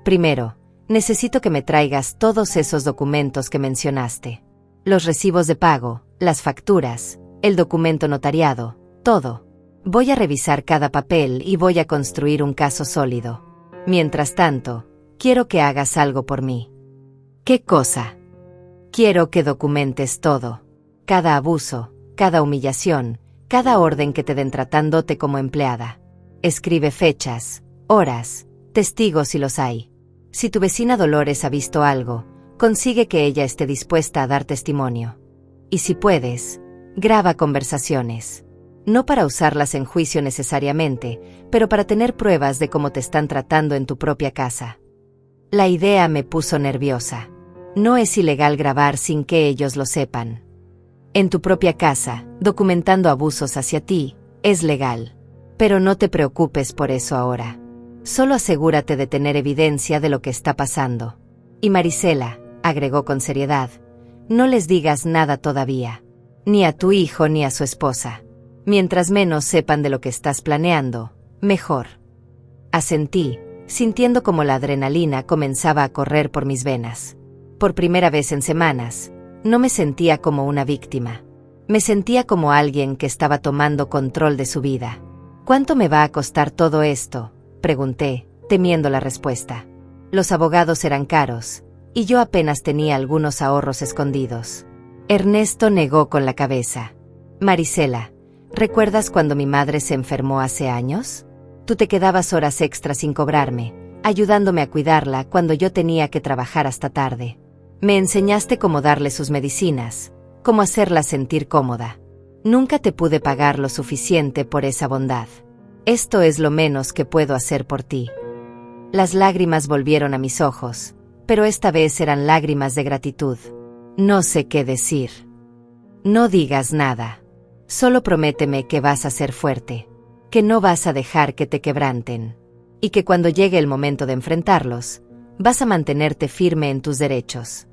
Primero, necesito que me traigas todos esos documentos que mencionaste. Los recibos de pago, las facturas, el documento notariado, todo. Voy a revisar cada papel y voy a construir un caso sólido. Mientras tanto, quiero que hagas algo por mí. ¿Qué cosa? Quiero que documentes todo. Cada abuso, cada humillación, cada orden que te den tratándote como empleada. Escribe fechas, horas, testigos si los hay. Si tu vecina Dolores ha visto algo, consigue que ella esté dispuesta a dar testimonio. Y si puedes, graba conversaciones. No para usarlas en juicio necesariamente, pero para tener pruebas de cómo te están tratando en tu propia casa. La idea me puso nerviosa. No es ilegal grabar sin que ellos lo sepan. En tu propia casa, documentando abusos hacia ti, es legal. Pero no te preocupes por eso ahora. Solo asegúrate de tener evidencia de lo que está pasando. Y Marisela, agregó con seriedad, no les digas nada todavía. Ni a tu hijo ni a su esposa. Mientras menos sepan de lo que estás planeando, mejor. Asentí, sintiendo como la adrenalina comenzaba a correr por mis venas. Por primera vez en semanas, no me sentía como una víctima. Me sentía como alguien que estaba tomando control de su vida. ¿Cuánto me va a costar todo esto?, pregunté, temiendo la respuesta. Los abogados eran caros, y yo apenas tenía algunos ahorros escondidos. Ernesto negó con la cabeza. Marisela, ¿recuerdas cuando mi madre se enfermó hace años? Tú te quedabas horas extras sin cobrarme, ayudándome a cuidarla cuando yo tenía que trabajar hasta tarde. Me enseñaste cómo darle sus medicinas, cómo hacerla sentir cómoda. Nunca te pude pagar lo suficiente por esa bondad. Esto es lo menos que puedo hacer por ti. Las lágrimas volvieron a mis ojos, pero esta vez eran lágrimas de gratitud. No sé qué decir. No digas nada. Solo prométeme que vas a ser fuerte, que no vas a dejar que te quebranten, y que cuando llegue el momento de enfrentarlos, vas a mantenerte firme en tus derechos.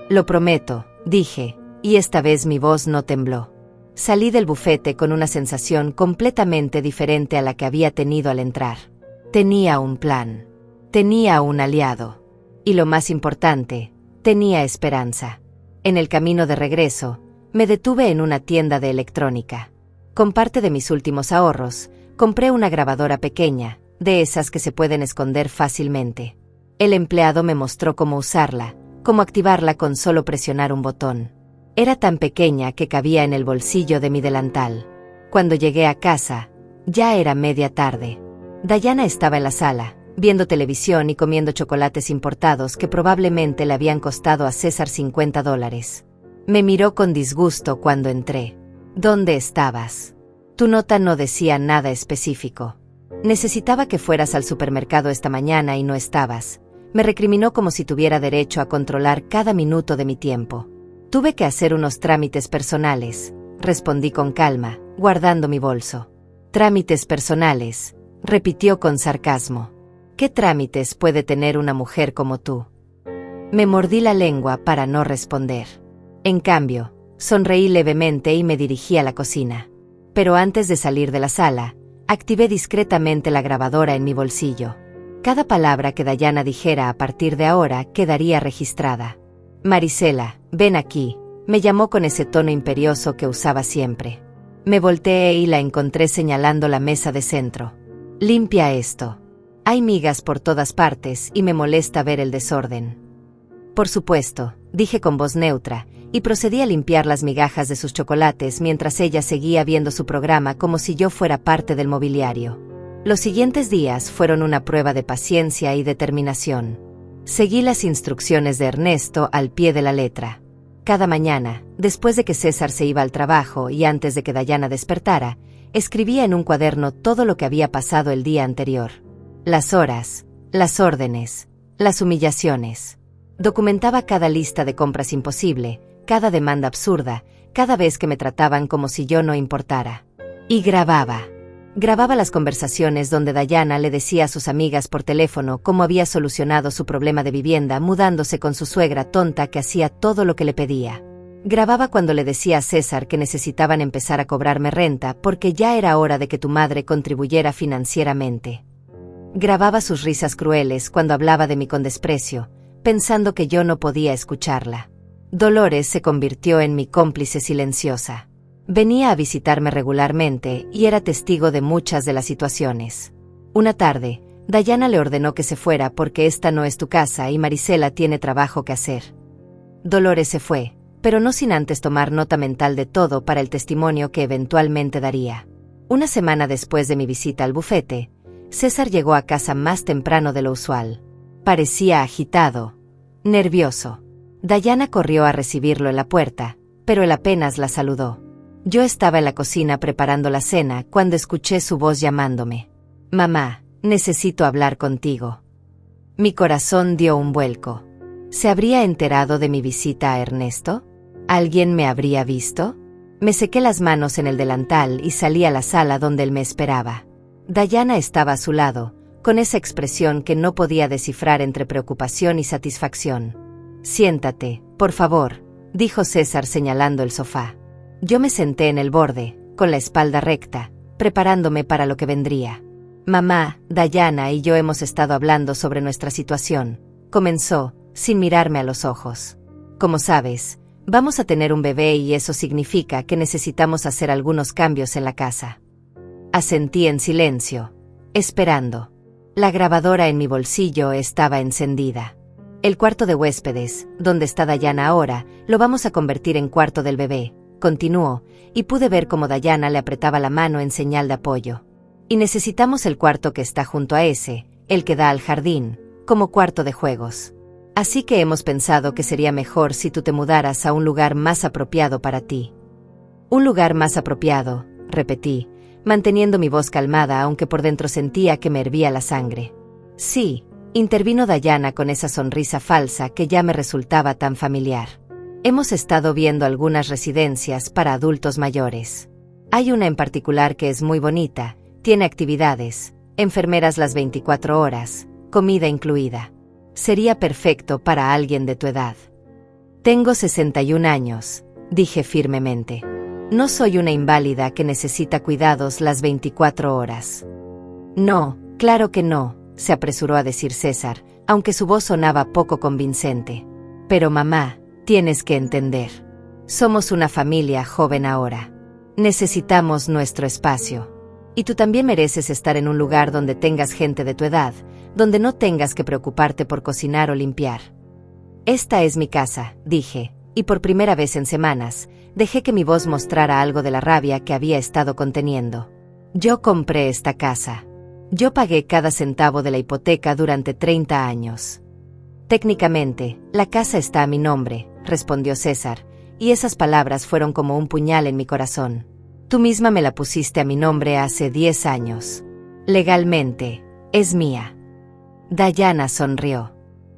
Lo prometo, dije, y esta vez mi voz no tembló. Salí del bufete con una sensación completamente diferente a la que había tenido al entrar. Tenía un plan. Tenía un aliado. Y lo más importante, tenía esperanza. En el camino de regreso, me detuve en una tienda de electrónica. Con parte de mis últimos ahorros, compré una grabadora pequeña, de esas que se pueden esconder fácilmente. El empleado me mostró cómo usarla, cómo activarla con solo presionar un botón. Era tan pequeña que cabía en el bolsillo de mi delantal. Cuando llegué a casa, ya era media tarde. Dayana estaba en la sala, viendo televisión y comiendo chocolates importados que probablemente le habían costado a César $50. Me miró con disgusto cuando entré. ¿Dónde estabas? Tu nota no decía nada específico. Necesitaba que fueras al supermercado esta mañana y no estabas. Me recriminó como si tuviera derecho a controlar cada minuto de mi tiempo. Tuve que hacer unos trámites personales, respondí con calma, guardando mi bolso. Trámites personales, repitió con sarcasmo. ¿Qué trámites puede tener una mujer como tú? Me mordí la lengua para no responder. En cambio, sonreí levemente y me dirigí a la cocina. Pero antes de salir de la sala, activé discretamente la grabadora en mi bolsillo. Cada palabra que Dayana dijera a partir de ahora quedaría registrada. Marisela, ven aquí, me llamó con ese tono imperioso que usaba siempre. Me volteé y la encontré señalando la mesa de centro. Limpia esto. Hay migas por todas partes y me molesta ver el desorden. Por supuesto, dije con voz neutra, y procedí a limpiar las migajas de sus chocolates mientras ella seguía viendo su programa como si yo fuera parte del mobiliario. Los siguientes días fueron una prueba de paciencia y determinación. Seguí las instrucciones de Ernesto al pie de la letra. Cada mañana, después de que César se iba al trabajo y antes de que Dayana despertara, escribía en un cuaderno todo lo que había pasado el día anterior. Las horas, las órdenes, las humillaciones. Documentaba cada lista de compras imposible, cada demanda absurda, cada vez que me trataban como si yo no importara. Y grababa. Grababa las conversaciones donde Diana le decía a sus amigas por teléfono cómo había solucionado su problema de vivienda mudándose con su suegra tonta que hacía todo lo que le pedía. Grababa cuando le decía a César que necesitaban empezar a cobrarme renta porque ya era hora de que tu madre contribuyera financieramente. Grababa sus risas crueles cuando hablaba de mí con desprecio, pensando que yo no podía escucharla. Dolores se convirtió en mi cómplice silenciosa. Venía a visitarme regularmente y era testigo de muchas de las situaciones. Una tarde, Diana le ordenó que se fuera porque esta no es tu casa y Marisela tiene trabajo que hacer. Dolores se fue, pero no sin antes tomar nota mental de todo para el testimonio que eventualmente daría. Una semana después de mi visita al bufete, César llegó a casa más temprano de lo usual. Parecía agitado, nervioso. Diana corrió a recibirlo en la puerta, pero él apenas la saludó. Yo estaba en la cocina preparando la cena cuando escuché su voz llamándome. «Mamá, necesito hablar contigo». Mi corazón dio un vuelco. ¿Se habría enterado de mi visita a Ernesto? ¿Alguien me habría visto? Me sequé las manos en el delantal y salí a la sala donde él me esperaba. Diana estaba a su lado, con esa expresión que no podía descifrar entre preocupación y satisfacción. «Siéntate, por favor», dijo César señalando el sofá. Yo me senté en el borde, con la espalda recta, preparándome para lo que vendría. «Mamá, Diana y yo hemos estado hablando sobre nuestra situación», comenzó, sin mirarme a los ojos. «Como sabes, vamos a tener un bebé y eso significa que necesitamos hacer algunos cambios en la casa». Asentí en silencio, esperando. La grabadora en mi bolsillo estaba encendida. «El cuarto de huéspedes, donde está Diana ahora, lo vamos a convertir en cuarto del bebé», continuó, y pude ver cómo Diana le apretaba la mano en señal de apoyo. «Y necesitamos el cuarto que está junto a ese, el que da al jardín, como cuarto de juegos. Así que hemos pensado que sería mejor si tú te mudaras a un lugar más apropiado para ti». «Un lugar más apropiado», repetí, manteniendo mi voz calmada aunque por dentro sentía que me hervía la sangre. «Sí», intervino Diana con esa sonrisa falsa que ya me resultaba tan familiar. «Hemos estado viendo algunas residencias para adultos mayores. Hay una en particular que es muy bonita, tiene actividades, enfermeras las 24 horas, comida incluida. Sería perfecto para alguien de tu edad». «Tengo 61 años», dije firmemente. «No soy una inválida que necesita cuidados las 24 horas». «No, claro que no», se apresuró a decir César, aunque su voz sonaba poco convincente. «Pero mamá, tienes que entender. Somos una familia joven ahora. Necesitamos nuestro espacio. Y tú también mereces estar en un lugar donde tengas gente de tu edad, donde no tengas que preocuparte por cocinar o limpiar». «Esta es mi casa», dije, y por primera vez en semanas, dejé que mi voz mostrara algo de la rabia que había estado conteniendo. «Yo compré esta casa. Yo pagué cada centavo de la hipoteca durante 30 años. Técnicamente, la casa está a mi nombre», respondió César, y esas palabras fueron como un puñal en mi corazón. «Tú misma me la pusiste a mi nombre hace 10 años. Legalmente, es mía». Diana sonrió.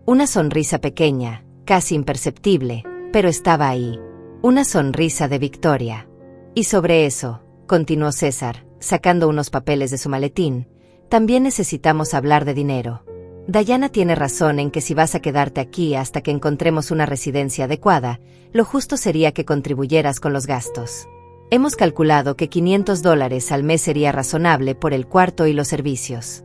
Una sonrisa pequeña, casi imperceptible, pero estaba ahí. Una sonrisa de victoria. «Y sobre eso», continuó César, sacando unos papeles de su maletín, «también necesitamos hablar de dinero. Diana tiene razón en que si vas a quedarte aquí hasta que encontremos una residencia adecuada, lo justo sería que contribuyeras con los gastos. Hemos calculado que $500 al mes sería razonable por el cuarto y los servicios».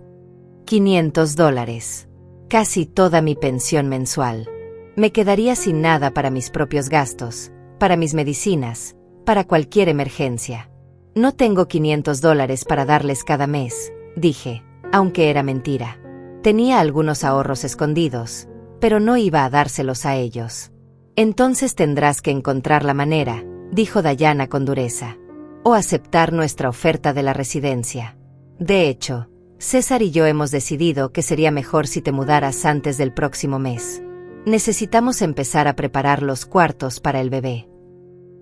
$500. Casi toda mi pensión mensual. Me quedaría sin nada para mis propios gastos, para mis medicinas, para cualquier emergencia. «No tengo $500 para darles cada mes», dije, aunque era mentira. Tenía algunos ahorros escondidos, pero no iba a dárselos a ellos. «Entonces tendrás que encontrar la manera», dijo Diana con dureza, «o aceptar nuestra oferta de la residencia. De hecho, César y yo hemos decidido que sería mejor si te mudaras antes del próximo mes. Necesitamos empezar a preparar los cuartos para el bebé».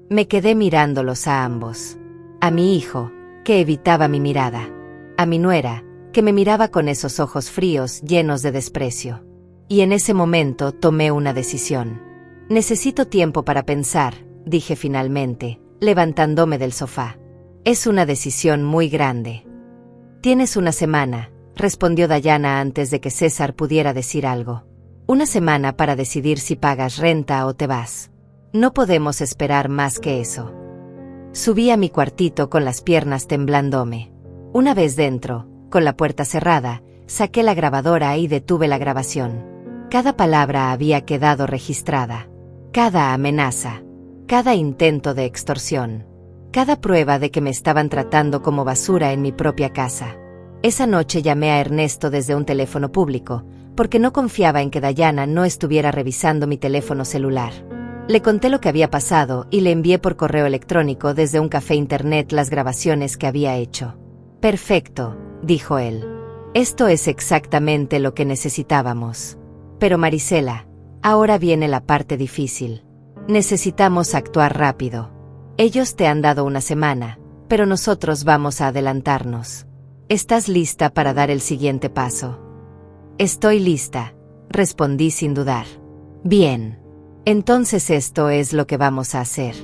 Me quedé mirándolos a ambos. A mi hijo, que evitaba mi mirada. A mi nuera, que me miraba con esos ojos fríos llenos de desprecio. Y en ese momento tomé una decisión. «Necesito tiempo para pensar», dije finalmente, levantándome del sofá. «Es una decisión muy grande. Tienes una semana, respondió Dayana antes de que César pudiera decir algo. Una semana para decidir si pagas renta o te vas. No podemos esperar más que eso. Subí a mi cuartito con las piernas temblándome. Una vez dentro, con la puerta cerrada, saqué la grabadora y detuve la grabación. Cada palabra había quedado registrada. Cada amenaza. Cada intento de extorsión. Cada prueba de que me estaban tratando como basura en mi propia casa. Esa noche llamé a Ernesto desde un teléfono público, porque no confiaba en que Dayana no estuviera revisando mi teléfono celular. Le conté lo que había pasado y le envié por correo electrónico desde un café internet las grabaciones que había hecho. Perfecto, dijo él. Esto es exactamente lo que necesitábamos. Pero Marisela, ahora viene la parte difícil. Necesitamos actuar rápido. Ellos te han dado una semana, pero nosotros vamos a adelantarnos. ¿Estás lista para dar el siguiente paso? Estoy lista, respondí sin dudar. Bien. Entonces esto es lo que vamos a hacer.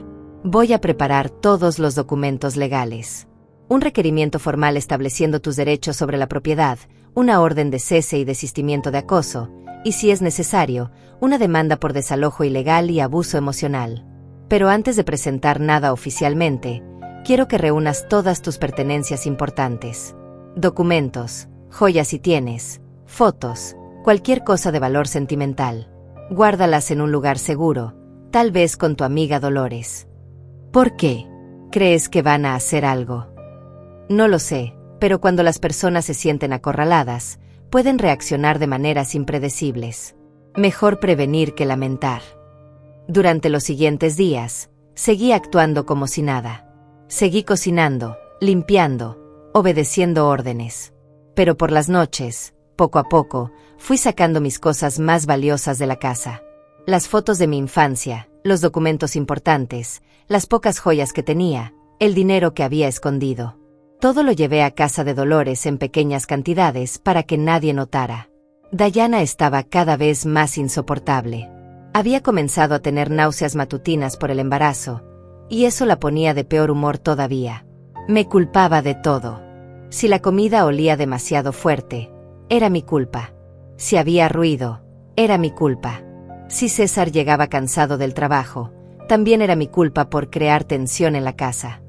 Voy a preparar todos los documentos legales. Un requerimiento formal estableciendo tus derechos sobre la propiedad, una orden de cese y desistimiento de acoso, y si es necesario, una demanda por desalojo ilegal y abuso emocional. Pero antes de presentar nada oficialmente, quiero que reúnas todas tus pertenencias importantes. Documentos, joyas si tienes, fotos, cualquier cosa de valor sentimental. Guárdalas en un lugar seguro, tal vez con tu amiga Dolores. ¿Por qué? ¿Crees que van a hacer algo? No lo sé, pero cuando las personas se sienten acorraladas, pueden reaccionar de maneras impredecibles. Mejor prevenir que lamentar. Durante los siguientes días, seguí actuando como si nada. Seguí cocinando, limpiando, obedeciendo órdenes. Pero por las noches, poco a poco, fui sacando mis cosas más valiosas de la casa. Las fotos de mi infancia, los documentos importantes, las pocas joyas que tenía, el dinero que había escondido. Todo lo llevé a casa de Dolores en pequeñas cantidades para que nadie notara. Dayana estaba cada vez más insoportable. Había comenzado a tener náuseas matutinas por el embarazo, y eso la ponía de peor humor todavía. Me culpaba de todo. Si la comida olía demasiado fuerte, era mi culpa. Si había ruido, era mi culpa. Si César llegaba cansado del trabajo, también era mi culpa por crear tensión en la casa.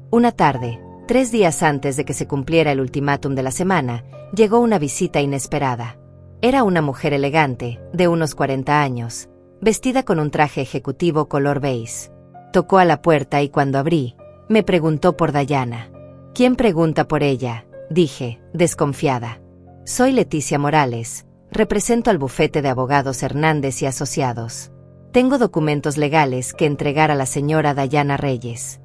Una tarde, 3 días antes de que se cumpliera el ultimátum de la semana, llegó una visita inesperada. Era una mujer elegante, de unos 40 años, vestida con un traje ejecutivo color beige. Tocó a la puerta y cuando abrí, me preguntó por Dayana. ¿Quién pregunta por ella?, dije, desconfiada. Soy Leticia Morales, represento al bufete de abogados Hernández y Asociados. Tengo documentos legales que entregar a la señora Dayana Reyes.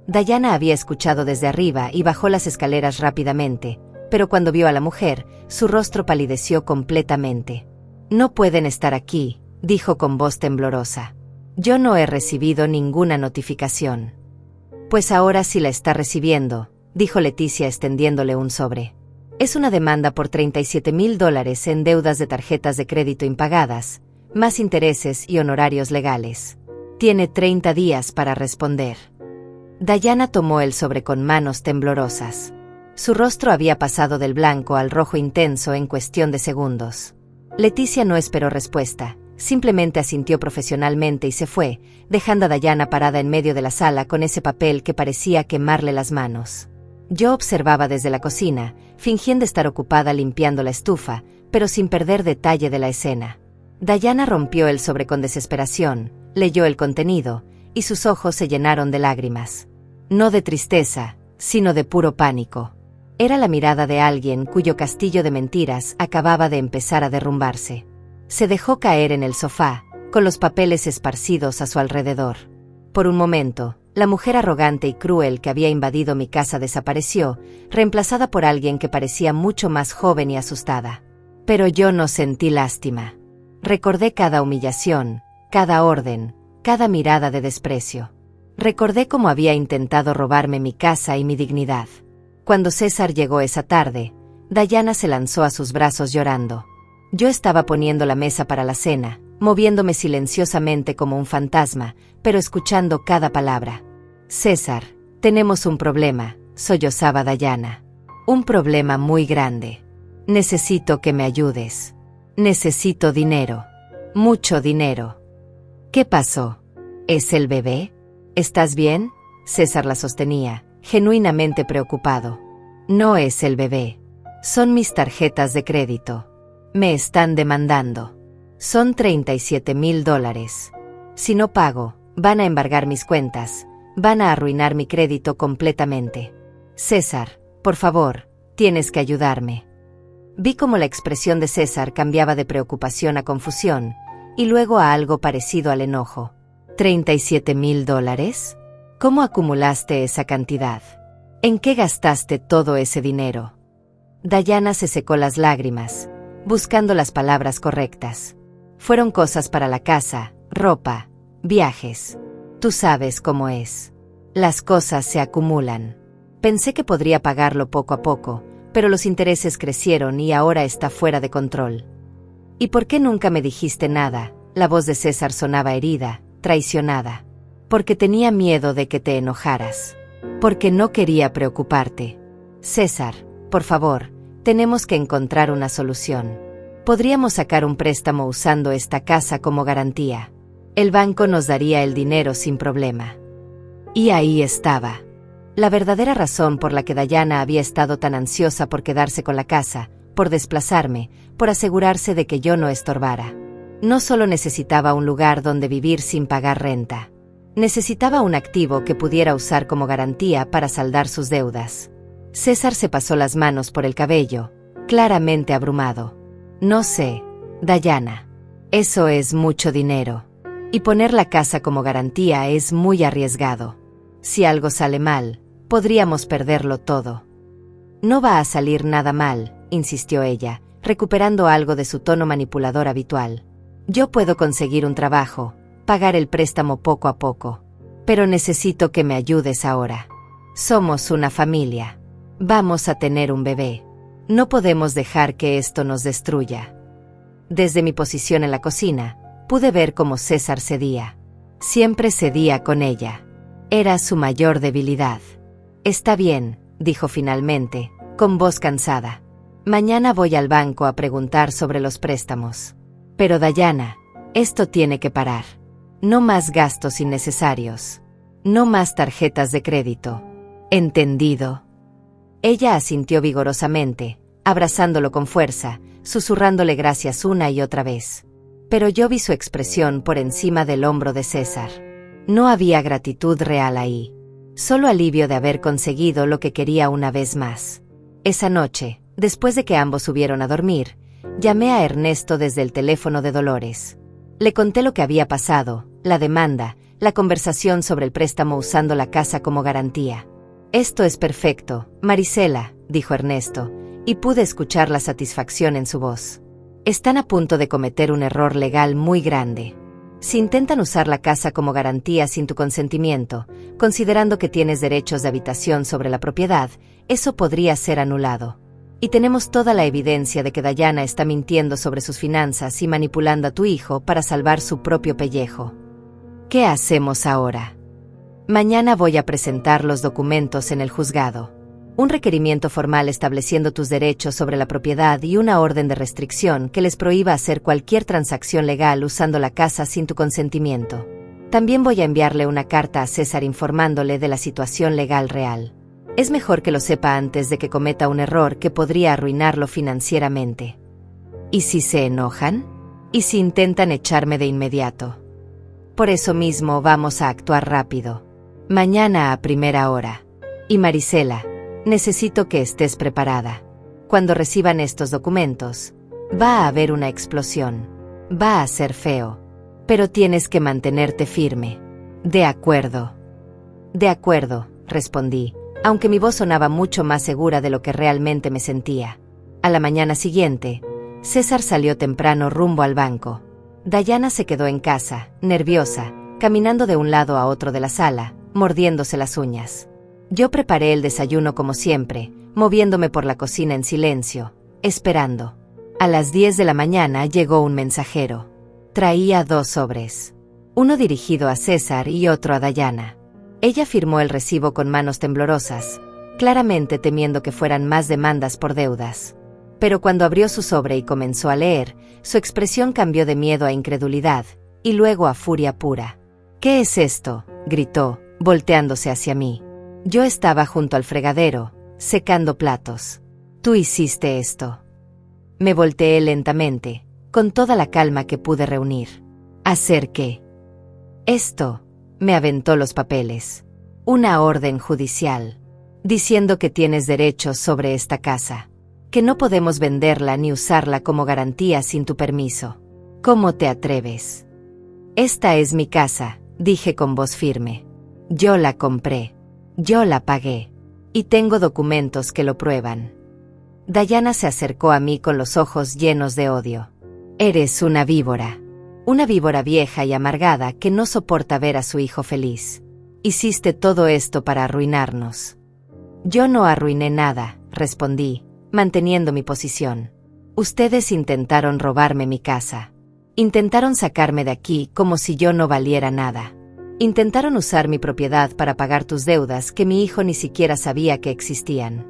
Dayana había escuchado desde arriba y bajó las escaleras rápidamente, pero cuando vio a la mujer, su rostro palideció completamente. No pueden estar aquí, dijo con voz temblorosa. Yo no he recibido ninguna notificación. Pues ahora sí la está recibiendo, dijo Leticia extendiéndole un sobre. Es una demanda por $37,000 en deudas de tarjetas de crédito impagadas, más intereses y honorarios legales. Tiene 30 días para responder. Dayana tomó el sobre con manos temblorosas. Su rostro había pasado del blanco al rojo intenso en cuestión de segundos. Leticia no esperó respuesta, simplemente asintió profesionalmente y se fue, dejando a Dayana parada en medio de la sala con ese papel que parecía quemarle las manos. Yo observaba desde la cocina, fingiendo estar ocupada limpiando la estufa, pero sin perder detalle de la escena. Dayana rompió el sobre con desesperación, leyó el contenido, y sus ojos se llenaron de lágrimas. No de tristeza, sino de puro pánico. Era la mirada de alguien cuyo castillo de mentiras acababa de empezar a derrumbarse. Se dejó caer en el sofá, con los papeles esparcidos a su alrededor. Por un momento, la mujer arrogante y cruel que había invadido mi casa desapareció, reemplazada por alguien que parecía mucho más joven y asustada. Pero yo no sentí lástima. Recordé cada humillación, cada orden, cada mirada de desprecio. Recordé cómo había intentado robarme mi casa y mi dignidad. Cuando César llegó esa tarde, Dayana se lanzó a sus brazos llorando. Yo estaba poniendo la mesa para la cena, moviéndome silenciosamente como un fantasma, pero escuchando cada palabra. César, tenemos un problema, sollozaba Dayana. Un problema muy grande. Necesito que me ayudes. Necesito dinero. Mucho dinero. ¿Qué pasó? ¿Es el bebé? ¿Estás bien? César la sostenía, genuinamente preocupado. No es el bebé. Son mis tarjetas de crédito. Me están demandando. Son $37,000. Si no pago, van a embargar mis cuentas, van a arruinar mi crédito completamente. César, por favor, tienes que ayudarme. Vi cómo la expresión de César cambiaba de preocupación a confusión, y luego a algo parecido al enojo. ¿$37,000? ¿Cómo acumulaste esa cantidad? ¿En qué gastaste todo ese dinero? Dayana se secó las lágrimas, buscando las palabras correctas. Fueron cosas para la casa, ropa, viajes. Tú sabes cómo es. Las cosas se acumulan. Pensé que podría pagarlo poco a poco, pero los intereses crecieron y ahora está fuera de control. ¿Y por qué nunca me dijiste nada? La voz de César sonaba herida, traicionada. Porque tenía miedo de que te enojaras. Porque no quería preocuparte. César, por favor, tenemos que encontrar una solución. Podríamos sacar un préstamo usando esta casa como garantía. El banco nos daría el dinero sin problema. Y ahí estaba. La verdadera razón por la que Dayana había estado tan ansiosa por quedarse con la casa, por desplazarme, por asegurarse de que yo no estorbara. No solo necesitaba un lugar donde vivir sin pagar renta. Necesitaba un activo que pudiera usar como garantía para saldar sus deudas. César se pasó las manos por el cabello, claramente abrumado. No sé, Dayana. Eso es mucho dinero. Y poner la casa como garantía es muy arriesgado. Si algo sale mal, podríamos perderlo todo. No va a salir nada mal, insistió ella, recuperando algo de su tono manipulador habitual. Yo puedo conseguir un trabajo, pagar el préstamo poco a poco. Pero necesito que me ayudes ahora. Somos una familia. Vamos a tener un bebé. No podemos dejar que esto nos destruya. Desde mi posición en la cocina, pude ver cómo César cedía. Siempre cedía con ella. Era su mayor debilidad. Está bien, dijo finalmente, con voz cansada. Mañana voy al banco a preguntar sobre los préstamos. Pero Dayana, esto tiene que parar. No más gastos innecesarios. No más tarjetas de crédito. ¿Entendido? Ella asintió vigorosamente, abrazándolo con fuerza, susurrándole gracias una y otra vez. Pero yo vi su expresión por encima del hombro de César. No había gratitud real ahí. Solo alivio de haber conseguido lo que quería una vez más. Esa noche, después de que ambos subieron a dormir, llamé a Ernesto desde el teléfono de Dolores. Le conté lo que había pasado, la demanda, la conversación sobre el préstamo usando la casa como garantía. Esto es perfecto, Marisela, dijo Ernesto, y pude escuchar la satisfacción en su voz. Están a punto de cometer un error legal muy grande. Si intentan usar la casa como garantía sin tu consentimiento, considerando que tienes derechos de habitación sobre la propiedad, eso podría ser anulado. Y tenemos toda la evidencia de que Dayana está mintiendo sobre sus finanzas y manipulando a tu hijo para salvar su propio pellejo. ¿Qué hacemos ahora? Mañana voy a presentar los documentos en el juzgado. Un requerimiento formal estableciendo tus derechos sobre la propiedad y una orden de restricción que les prohíba hacer cualquier transacción legal usando la casa sin tu consentimiento. También voy a enviarle una carta a César informándole de la situación legal real. Es mejor que lo sepa antes de que cometa un error que podría arruinarlo financieramente. ¿Y si se enojan? ¿Y si intentan echarme de inmediato? Por eso mismo vamos a actuar rápido. Mañana a primera hora. Y Marisela, necesito que estés preparada. Cuando reciban estos documentos, va a haber una explosión. Va a ser feo. Pero tienes que mantenerte firme. De acuerdo. De acuerdo, respondí, aunque mi voz sonaba mucho más segura de lo que realmente me sentía. A la mañana siguiente, César salió temprano rumbo al banco. Dayana se quedó en casa, nerviosa, caminando de un lado a otro de la sala, mordiéndose las uñas. Yo preparé el desayuno como siempre, moviéndome por la cocina en silencio, esperando. A las 10 de la mañana llegó un mensajero. Traía 2 sobres. Uno dirigido a César y otro a Dayana. Ella firmó el recibo con manos temblorosas, claramente temiendo que fueran más demandas por deudas. Pero cuando abrió su sobre y comenzó a leer, su expresión cambió de miedo a incredulidad, y luego a furia pura. «¿Qué es esto?», gritó, volteándose hacia mí. Yo estaba junto al fregadero, secando platos. «Tú hiciste esto». Me volteé lentamente, con toda la calma que pude reunir. «¿Hacer qué?». «Esto», me aventó los papeles. «Una orden judicial, diciendo que tienes derechos sobre esta casa, que no podemos venderla ni usarla como garantía sin tu permiso. ¿Cómo te atreves?». «Esta es mi casa», dije con voz firme. «Yo la compré. Yo la pagué. Y tengo documentos que lo prueban». Dayana se acercó a mí con los ojos llenos de odio. «Eres una víbora vieja y amargada que no soporta ver a su hijo feliz. Hiciste todo esto para arruinarnos». «Yo no arruiné nada», respondí, manteniendo mi posición. «Ustedes intentaron robarme mi casa. Intentaron sacarme de aquí como si yo no valiera nada. Intentaron usar mi propiedad para pagar tus deudas que mi hijo ni siquiera sabía que existían.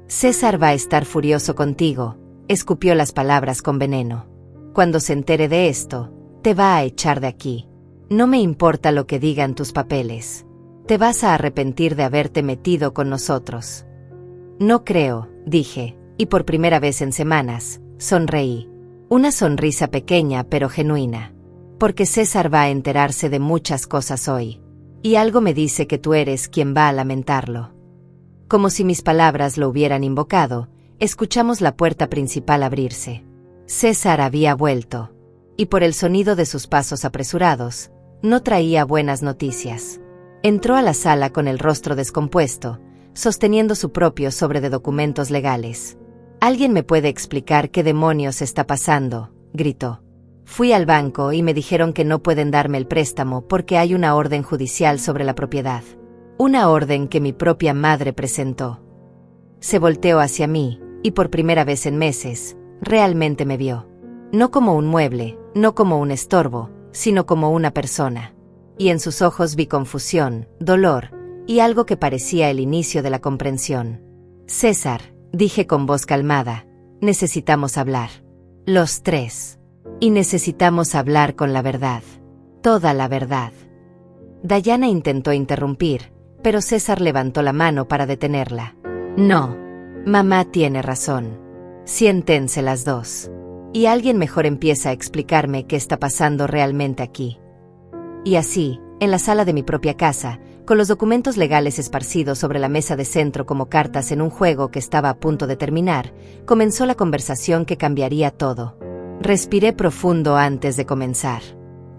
César va a estar furioso contigo», escupió las palabras con veneno. «Cuando se entere de esto, te va a echar de aquí. No me importa lo que digan tus papeles. Te vas a arrepentir de haberte metido con nosotros». «No creo», dije, y por primera vez en semanas, sonreí. Una sonrisa pequeña pero genuina. «Porque César va a enterarse de muchas cosas hoy. Y algo me dice que tú eres quien va a lamentarlo». Como si mis palabras lo hubieran invocado, escuchamos la puerta principal abrirse. César había vuelto. Y por el sonido de sus pasos apresurados, no traía buenas noticias. Entró a la sala con el rostro descompuesto, sosteniendo su propio sobre de documentos legales. «¿Alguien me puede explicar qué demonios está pasando?», gritó. «Fui al banco y me dijeron que no pueden darme el préstamo porque hay una orden judicial sobre la propiedad. Una orden que mi propia madre presentó». Se volteó hacia mí, y por primera vez en meses, realmente me vio. No como un mueble, no como un estorbo, sino como una persona. Y en sus ojos vi confusión, dolor, y algo que parecía el inicio de la comprensión. «César», dije con voz calmada, «necesitamos hablar. Los tres. Y necesitamos hablar con la verdad. Toda la verdad». Dayana intentó interrumpir, pero César levantó la mano para detenerla. «No. Mamá tiene razón. Siéntense las dos. Y alguien mejor empieza a explicarme qué está pasando realmente aquí». Y así, en la sala de mi propia casa, con los documentos legales esparcidos sobre la mesa de centro como cartas en un juego que estaba a punto de terminar, comenzó la conversación que cambiaría todo. Respiré profundo antes de comenzar.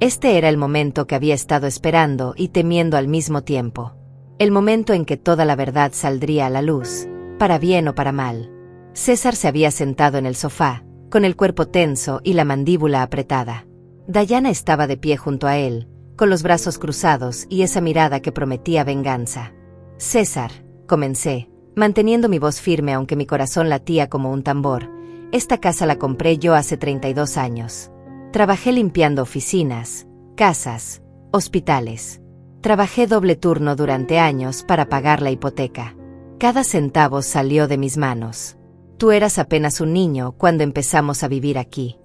Este era el momento que había estado esperando y temiendo al mismo tiempo. El momento en que toda la verdad saldría a la luz, para bien o para mal. César se había sentado en el sofá, con el cuerpo tenso y la mandíbula apretada. Dayana estaba de pie junto a él, con los brazos cruzados y esa mirada que prometía venganza. «César», comencé, manteniendo mi voz firme aunque mi corazón latía como un tambor, «esta casa la compré yo hace 32 años. Trabajé limpiando oficinas, casas, hospitales. Trabajé doble turno durante años para pagar la hipoteca. Cada centavo salió de mis manos. Tú eras apenas un niño cuando empezamos a vivir aquí».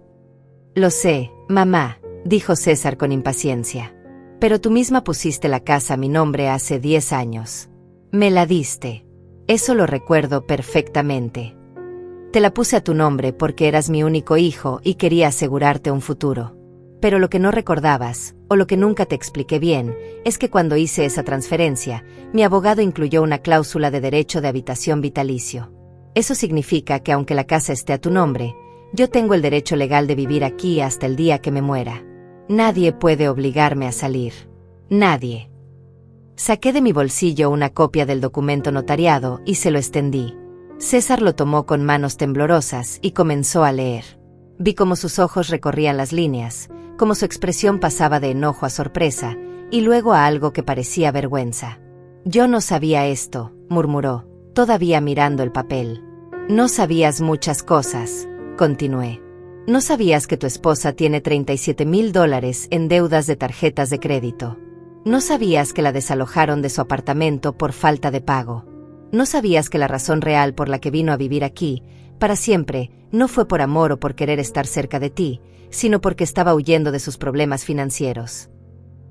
«Lo sé, mamá», dijo César con impaciencia. «Pero tú misma pusiste la casa a mi nombre hace 10 años. Me la diste. Eso lo recuerdo perfectamente. Te la puse a tu nombre porque eras mi único hijo y quería asegurarte un futuro. Pero lo que no recordabas, o lo que nunca te expliqué bien, es que cuando hice esa transferencia, mi abogado incluyó una cláusula de derecho de habitación vitalicio. Eso significa que aunque la casa esté a tu nombre, yo tengo el derecho legal de vivir aquí hasta el día que me muera. Nadie puede obligarme a salir. Nadie». Saqué de mi bolsillo una copia del documento notariado y se lo extendí. César lo tomó con manos temblorosas y comenzó a leer. Vi cómo sus ojos recorrían las líneas, cómo su expresión pasaba de enojo a sorpresa, y luego a algo que parecía vergüenza. «Yo no sabía esto», murmuró, todavía mirando el papel. «No sabías muchas cosas», continué. «No sabías que tu esposa tiene $37,000 en deudas de tarjetas de crédito. No sabías que la desalojaron de su apartamento por falta de pago. No sabías que la razón real por la que vino a vivir aquí, para siempre, no fue por amor o por querer estar cerca de ti, sino porque estaba huyendo de sus problemas financieros.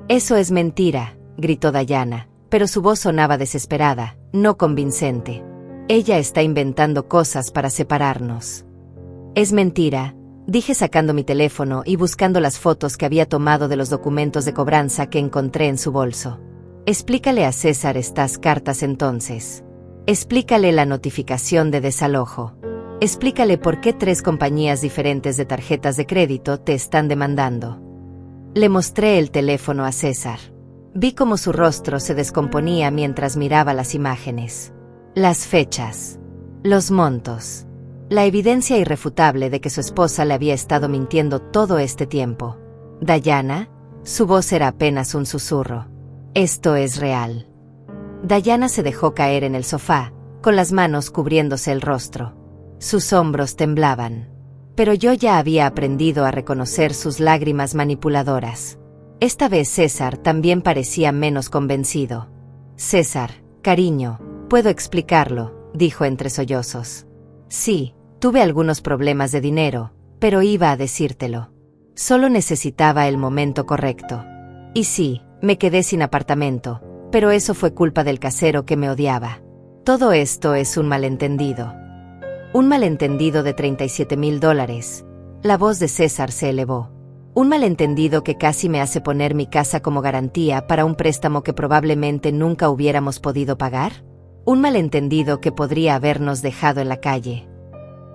Eso es mentira, gritó Diana, pero su voz sonaba desesperada, no convincente. Ella está inventando cosas para separarnos. Es mentira, dije sacando mi teléfono y buscando las fotos que había tomado de los documentos de cobranza que encontré en su bolso. Explícale a César estas cartas entonces. Explícale la notificación de desalojo. Explícale por qué 3 compañías diferentes de tarjetas de crédito te están demandando. Le mostré el teléfono a César. Vi cómo su rostro se descomponía mientras miraba las imágenes. Las fechas. Los montos. La evidencia irrefutable de que su esposa le había estado mintiendo todo este tiempo. Diana, su voz era apenas un susurro. Esto es real. Diana se dejó caer en el sofá, con las manos cubriéndose el rostro. Sus hombros temblaban. Pero yo ya había aprendido a reconocer sus lágrimas manipuladoras. Esta vez César también parecía menos convencido. César, cariño, puedo explicarlo, dijo entre sollozos. Sí, tuve algunos problemas de dinero, pero iba a decírtelo. Solo necesitaba el momento correcto. Y sí, me quedé sin apartamento, pero eso fue culpa del casero que me odiaba. Todo esto es un malentendido. Un malentendido de $37,000. La voz de César se elevó. Un malentendido que casi me hace poner mi casa como garantía para un préstamo que probablemente nunca hubiéramos podido pagar. Un malentendido que podría habernos dejado en la calle.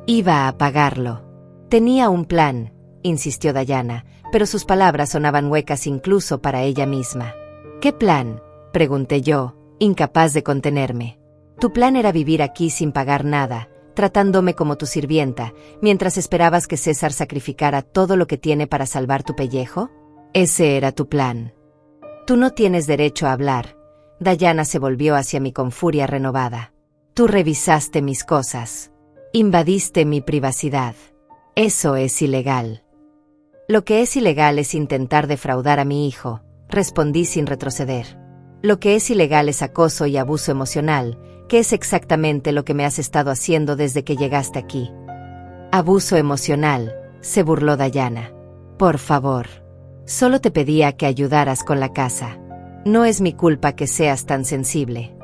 Iba a pagarlo. Tenía un plan, insistió Diana, pero sus palabras sonaban huecas incluso para ella misma. ¿Qué plan?, pregunté yo, incapaz de contenerme. Tu plan era vivir aquí sin pagar nada, tratándome como tu sirvienta, mientras esperabas que César sacrificara todo lo que tiene para salvar tu pellejo. Ese era tu plan. Tú no tienes derecho a hablar. Diana se volvió hacia mí con furia renovada. Tú revisaste mis cosas. Invadiste mi privacidad. Eso es ilegal. Lo que es ilegal es intentar defraudar a mi hijo, respondí sin retroceder. Lo que es ilegal es acoso y abuso emocional, que es exactamente lo que me has estado haciendo desde que llegaste aquí. Abuso emocional, se burló Diana. Por favor. Solo te pedía que ayudaras con la casa. No es mi culpa que seas tan sensible.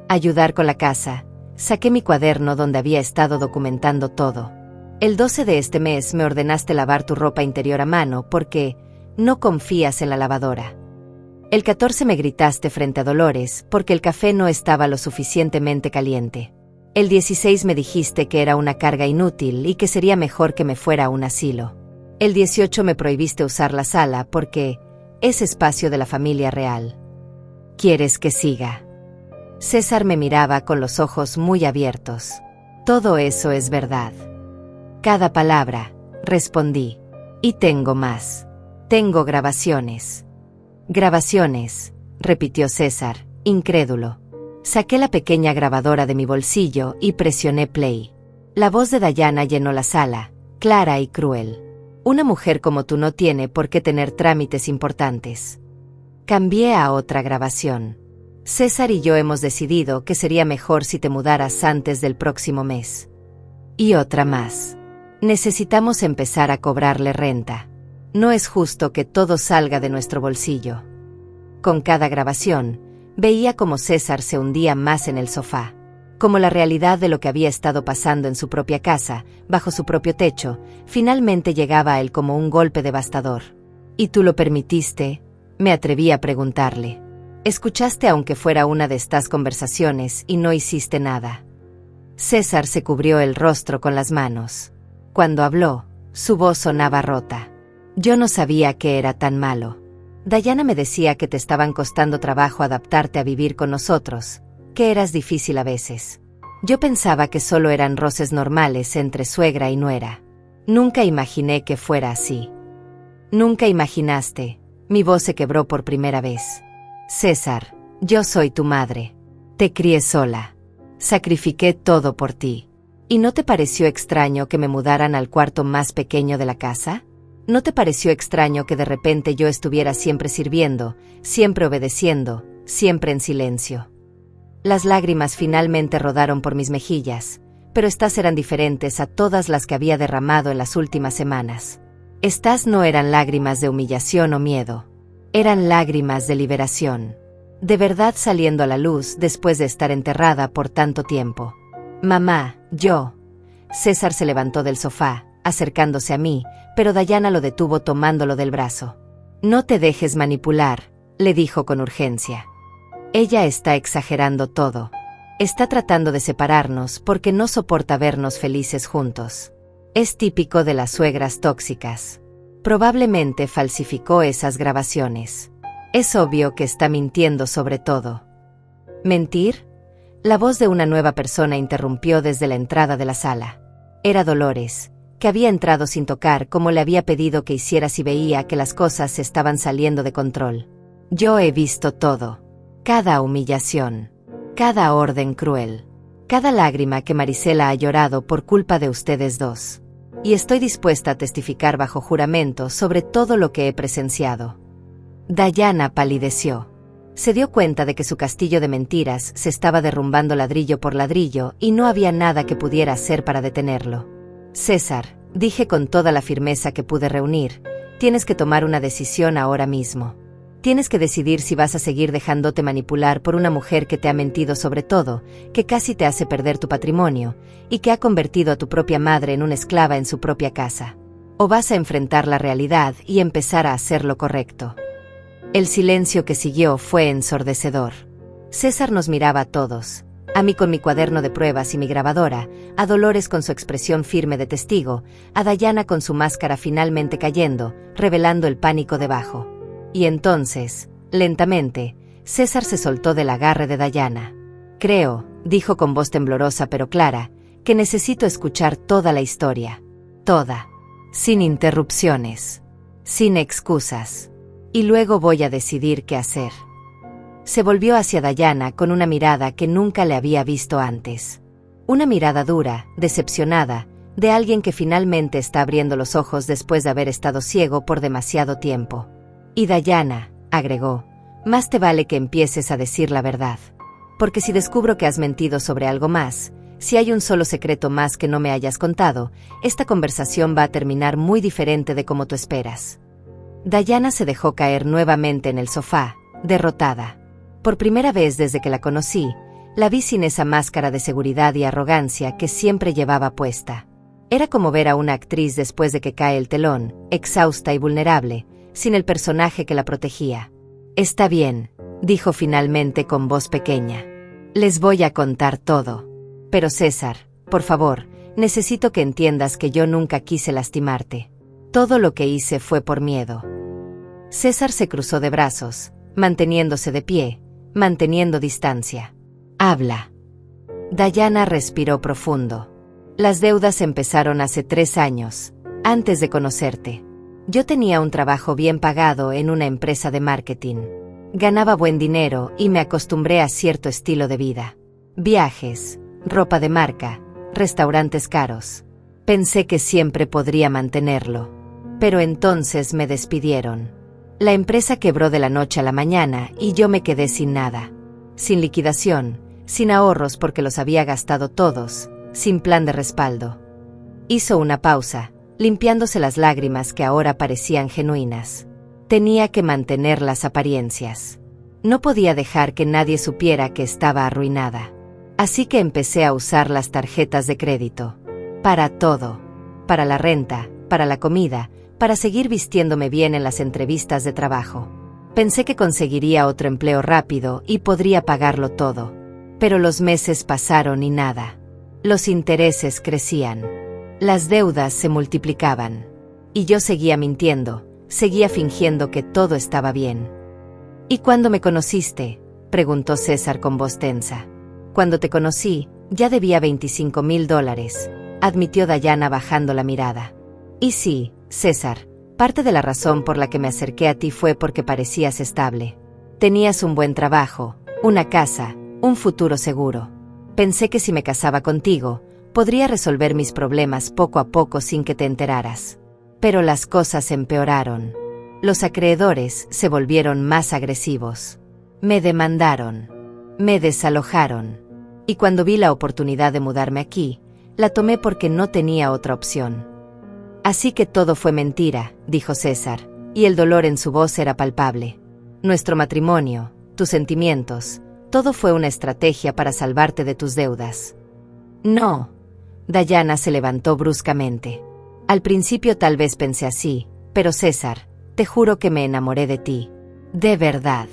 Ayudar con la casa. Saqué mi cuaderno donde había estado documentando todo. El 12 de este mes me ordenaste lavar tu ropa interior a mano porque no confías en la lavadora. El 14 me gritaste frente a Dolores porque el café no estaba lo suficientemente caliente. El 16 me dijiste que era una carga inútil y que sería mejor que me fuera a un asilo. El 18 me prohibiste usar la sala porque es espacio de la familia real. ¿Quieres que siga? César me miraba con los ojos muy abiertos. Todo eso es verdad. Cada palabra, respondí. Y tengo más. Tengo grabaciones. Grabaciones, repitió César, incrédulo. Saqué la pequeña grabadora de mi bolsillo y presioné play. La voz de Diana llenó la sala, clara y cruel. Una mujer como tú no tiene por qué tener trámites importantes. Cambié a otra grabación. César y yo hemos decidido que sería mejor si te mudaras antes del próximo mes. Y otra más. Necesitamos empezar a cobrarle renta. No es justo que todo salga de nuestro bolsillo. Con cada grabación, veía cómo César se hundía más en el sofá. Como la realidad de lo que había estado pasando en su propia casa, bajo su propio techo, finalmente llegaba a él como un golpe devastador. ¿Y tú lo permitiste?, me atreví a preguntarle. Escuchaste aunque fuera una de estas conversaciones y no hiciste nada. César se cubrió el rostro con las manos. Cuando habló, su voz sonaba rota. Yo no sabía que era tan malo. Diana me decía que te estaban costando trabajo adaptarte a vivir con nosotros, que eras difícil a veces. Yo pensaba que solo eran roces normales entre suegra y nuera. Nunca imaginé que fuera así. Nunca imaginaste. Mi voz se quebró por primera vez. César, yo soy tu madre. Te crié sola. Sacrifiqué todo por ti. ¿Y no te pareció extraño que me mudaran al cuarto más pequeño de la casa? ¿No te pareció extraño que de repente yo estuviera siempre sirviendo, siempre obedeciendo, siempre en silencio? Las lágrimas finalmente rodaron por mis mejillas, pero estas eran diferentes a todas las que había derramado en las últimas semanas. Estas no eran lágrimas de humillación o miedo. Eran lágrimas de liberación. De verdad saliendo a la luz después de estar enterrada por tanto tiempo. Mamá, yo. César se levantó del sofá, acercándose a mí, pero Dayana lo detuvo tomándolo del brazo. No te dejes manipular, le dijo con urgencia. Ella está exagerando todo. Está tratando de separarnos porque no soporta vernos felices juntos. Es típico de las suegras tóxicas. Probablemente falsificó esas grabaciones. Es obvio que está mintiendo sobre todo. ¿Mentir? La voz de una nueva persona interrumpió desde la entrada de la sala. Era Dolores, que había entrado sin tocar como le había pedido que hiciera si veía que las cosas se estaban saliendo de control. Yo he visto todo. Cada humillación. Cada orden cruel. Cada lágrima que Marisela ha llorado por culpa de ustedes dos. Y estoy dispuesta a testificar bajo juramento sobre todo lo que he presenciado. Dayana palideció. Se dio cuenta de que su castillo de mentiras se estaba derrumbando ladrillo por ladrillo y no había nada que pudiera hacer para detenerlo. César, dije con toda la firmeza que pude reunir, tienes que tomar una decisión ahora mismo. Tienes que decidir si vas a seguir dejándote manipular por una mujer que te ha mentido sobre todo, que casi te hace perder tu patrimonio, y que ha convertido a tu propia madre en una esclava en su propia casa. O vas a enfrentar la realidad y empezar a hacer lo correcto. El silencio que siguió fue ensordecedor. César nos miraba a todos, a mí con mi cuaderno de pruebas y mi grabadora, a Dolores con su expresión firme de testigo, a Dayana con su máscara finalmente cayendo, revelando el pánico debajo. Y entonces, lentamente, César se soltó del agarre de Dayana. Creo, dijo con voz temblorosa pero clara, que necesito escuchar toda la historia. Toda. Sin interrupciones. Sin excusas. Y luego voy a decidir qué hacer. Se volvió hacia Dayana con una mirada que nunca le había visto antes. Una mirada dura, decepcionada, de alguien que finalmente está abriendo los ojos después de haber estado ciego por demasiado tiempo. Y Dayana, agregó, más te vale que empieces a decir la verdad. Porque si descubro que has mentido sobre algo más, si hay un solo secreto más que no me hayas contado, esta conversación va a terminar muy diferente de como tú esperas. Dayana se dejó caer nuevamente en el sofá, derrotada. Por primera vez desde que la conocí, la vi sin esa máscara de seguridad y arrogancia que siempre llevaba puesta. Era como ver a una actriz después de que cae el telón, exhausta y vulnerable, sin el personaje que la protegía. Está bien, dijo finalmente con voz pequeña. Les voy a contar todo. Pero César, por favor, necesito que entiendas que yo nunca quise lastimarte. Todo lo que hice fue por miedo. César se cruzó de brazos, manteniéndose de pie, manteniendo distancia. Habla. Dayana respiró profundo. Las deudas empezaron hace 3 años, antes de conocerte. Yo tenía un trabajo bien pagado en una empresa de marketing. Ganaba buen dinero y me acostumbré a cierto estilo de vida. Viajes, ropa de marca, restaurantes caros. Pensé que siempre podría mantenerlo. Pero entonces me despidieron. La empresa quebró de la noche a la mañana y yo me quedé sin nada. Sin liquidación, sin ahorros porque los había gastado todos, sin plan de respaldo. Hizo una pausa, limpiándose las lágrimas que ahora parecían genuinas. Tenía que mantener las apariencias. No podía dejar que nadie supiera que estaba arruinada. Así que empecé a usar las tarjetas de crédito. Para todo. Para la renta, para la comida, para seguir vistiéndome bien en las entrevistas de trabajo. Pensé que conseguiría otro empleo rápido y podría pagarlo todo. Pero los meses pasaron y nada. Los intereses crecían. Las deudas se multiplicaban. Y yo seguía mintiendo, seguía fingiendo que todo estaba bien. ¿Y cuándo me conociste?, preguntó César con voz tensa. Cuando te conocí, ya debía $25,000, admitió Dayana bajando la mirada. Y sí, César, parte de la razón por la que me acerqué a ti fue porque parecías estable. Tenías un buen trabajo, una casa, un futuro seguro. Pensé que si me casaba contigo, podría resolver mis problemas poco a poco sin que te enteraras. Pero las cosas empeoraron. Los acreedores se volvieron más agresivos. Me demandaron. Me desalojaron. Y cuando vi la oportunidad de mudarme aquí, la tomé porque no tenía otra opción. Así que todo fue mentira, dijo César, y el dolor en su voz era palpable. Nuestro matrimonio, tus sentimientos, todo fue una estrategia para salvarte de tus deudas. No. Dayana se levantó bruscamente. Al principio tal vez pensé así, pero César, te juro que me enamoré de ti. De verdad.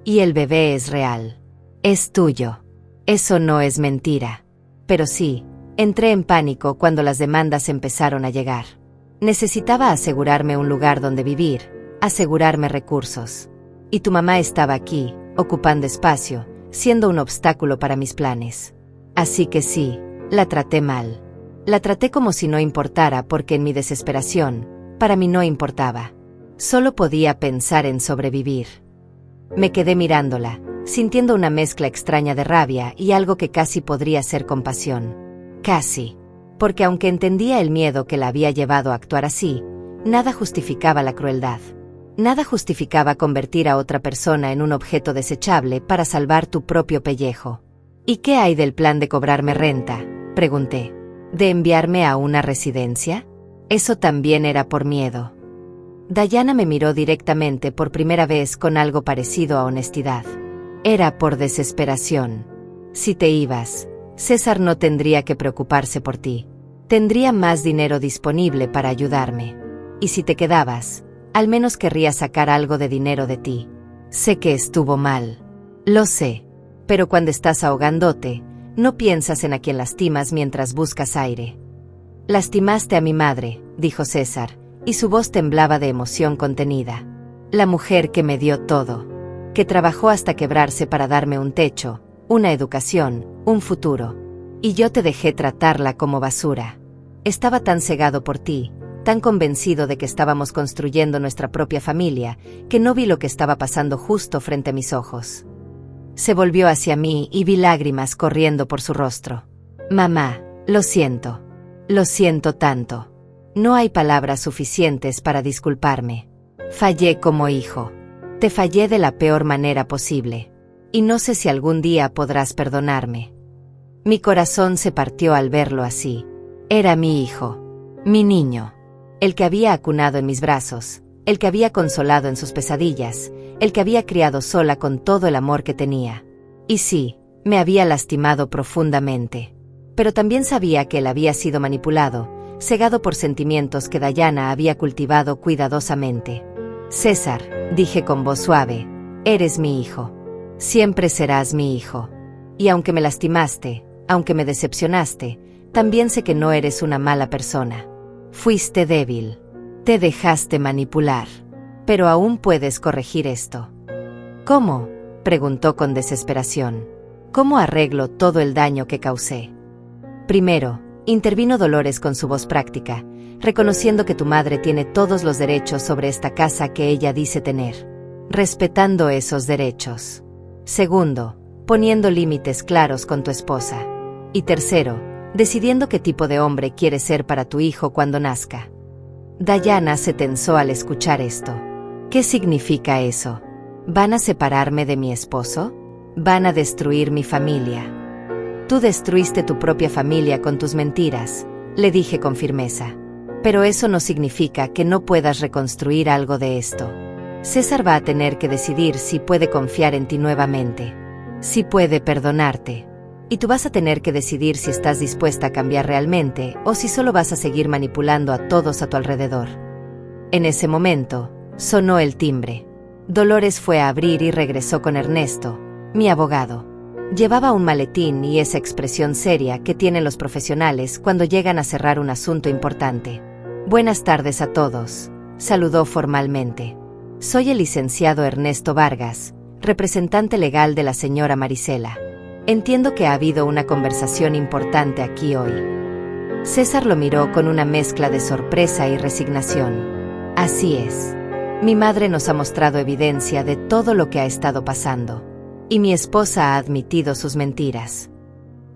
Y el bebé es real. Es tuyo. Eso no es mentira. Pero sí, entré en pánico cuando las demandas empezaron a llegar. Necesitaba asegurarme un lugar donde vivir, asegurarme recursos. Y tu mamá estaba aquí, ocupando espacio, siendo un obstáculo para mis planes. Así que sí, la traté mal. La traté como si no importara porque en mi desesperación, para mí no importaba. Solo podía pensar en sobrevivir. Me quedé mirándola, sintiendo una mezcla extraña de rabia y algo que casi podría ser compasión. Casi. Porque aunque entendía el miedo que la había llevado a actuar así, nada justificaba la crueldad. Nada justificaba convertir a otra persona en un objeto desechable para salvar tu propio pellejo. ¿Y qué hay del plan de cobrarme renta?, pregunté. ¿De enviarme a una residencia? Eso también era por miedo. Dayana me miró directamente por primera vez con algo parecido a honestidad. Era por desesperación. Si te ibas, César no tendría que preocuparse por ti. Tendría más dinero disponible para ayudarme. Y si te quedabas, al menos querría sacar algo de dinero de ti. Sé que estuvo mal. Lo sé. Pero cuando estás ahogándote, no piensas en a quien lastimas mientras buscas aire. Lastimaste a mi madre, dijo César, y su voz temblaba de emoción contenida. La mujer que me dio todo. Que trabajó hasta quebrarse para darme un techo, una educación, un futuro. Y yo te dejé tratarla como basura. Estaba tan cegado por ti, tan convencido de que estábamos construyendo nuestra propia familia, que no vi lo que estaba pasando justo frente a mis ojos. Se volvió hacia mí y vi lágrimas corriendo por su rostro. Mamá, lo siento. Lo siento tanto. No hay palabras suficientes para disculparme. Fallé como hijo. Te fallé de la peor manera posible. Y no sé si algún día podrás perdonarme. Mi corazón se partió al verlo así. Era mi hijo. Mi niño. El que había acunado en mis brazos. El que había consolado en sus pesadillas. El que había criado sola con todo el amor que tenía. Y sí, me había lastimado profundamente. Pero también sabía que él había sido manipulado, cegado por sentimientos que Dayana había cultivado cuidadosamente. César, dije con voz suave, eres mi hijo. Siempre serás mi hijo. Y aunque me lastimaste, aunque me decepcionaste, también sé que no eres una mala persona. Fuiste débil. Te dejaste manipular. Pero aún puedes corregir esto. ¿Cómo?, preguntó con desesperación. ¿Cómo arreglo todo el daño que causé? Primero, intervino Dolores con su voz práctica, reconociendo que tu madre tiene todos los derechos sobre esta casa que ella dice tener, respetando esos derechos. Segundo, poniendo límites claros con tu esposa. Y tercero, decidiendo qué tipo de hombre quieres ser para tu hijo cuando nazca. Dayana se tensó al escuchar esto. ¿Qué significa eso? ¿Van a separarme de mi esposo? ¿Van a destruir mi familia? Tú destruiste tu propia familia con tus mentiras, le dije con firmeza. Pero eso no significa que no puedas reconstruir algo de esto. César va a tener que decidir si puede confiar en ti nuevamente, si puede perdonarte. Y tú vas a tener que decidir si estás dispuesta a cambiar realmente o si solo vas a seguir manipulando a todos a tu alrededor. En ese momento, sonó el timbre. Dolores fue a abrir y regresó con Ernesto, mi abogado. Llevaba un maletín y esa expresión seria que tienen los profesionales cuando llegan a cerrar un asunto importante. Buenas tardes a todos, saludó formalmente. Soy el licenciado Ernesto Vargas, representante legal de la señora Marisela. Entiendo que ha habido una conversación importante aquí hoy. César lo miró con una mezcla de sorpresa y resignación. Así es. Mi madre nos ha mostrado evidencia de todo lo que ha estado pasando. Y mi esposa ha admitido sus mentiras.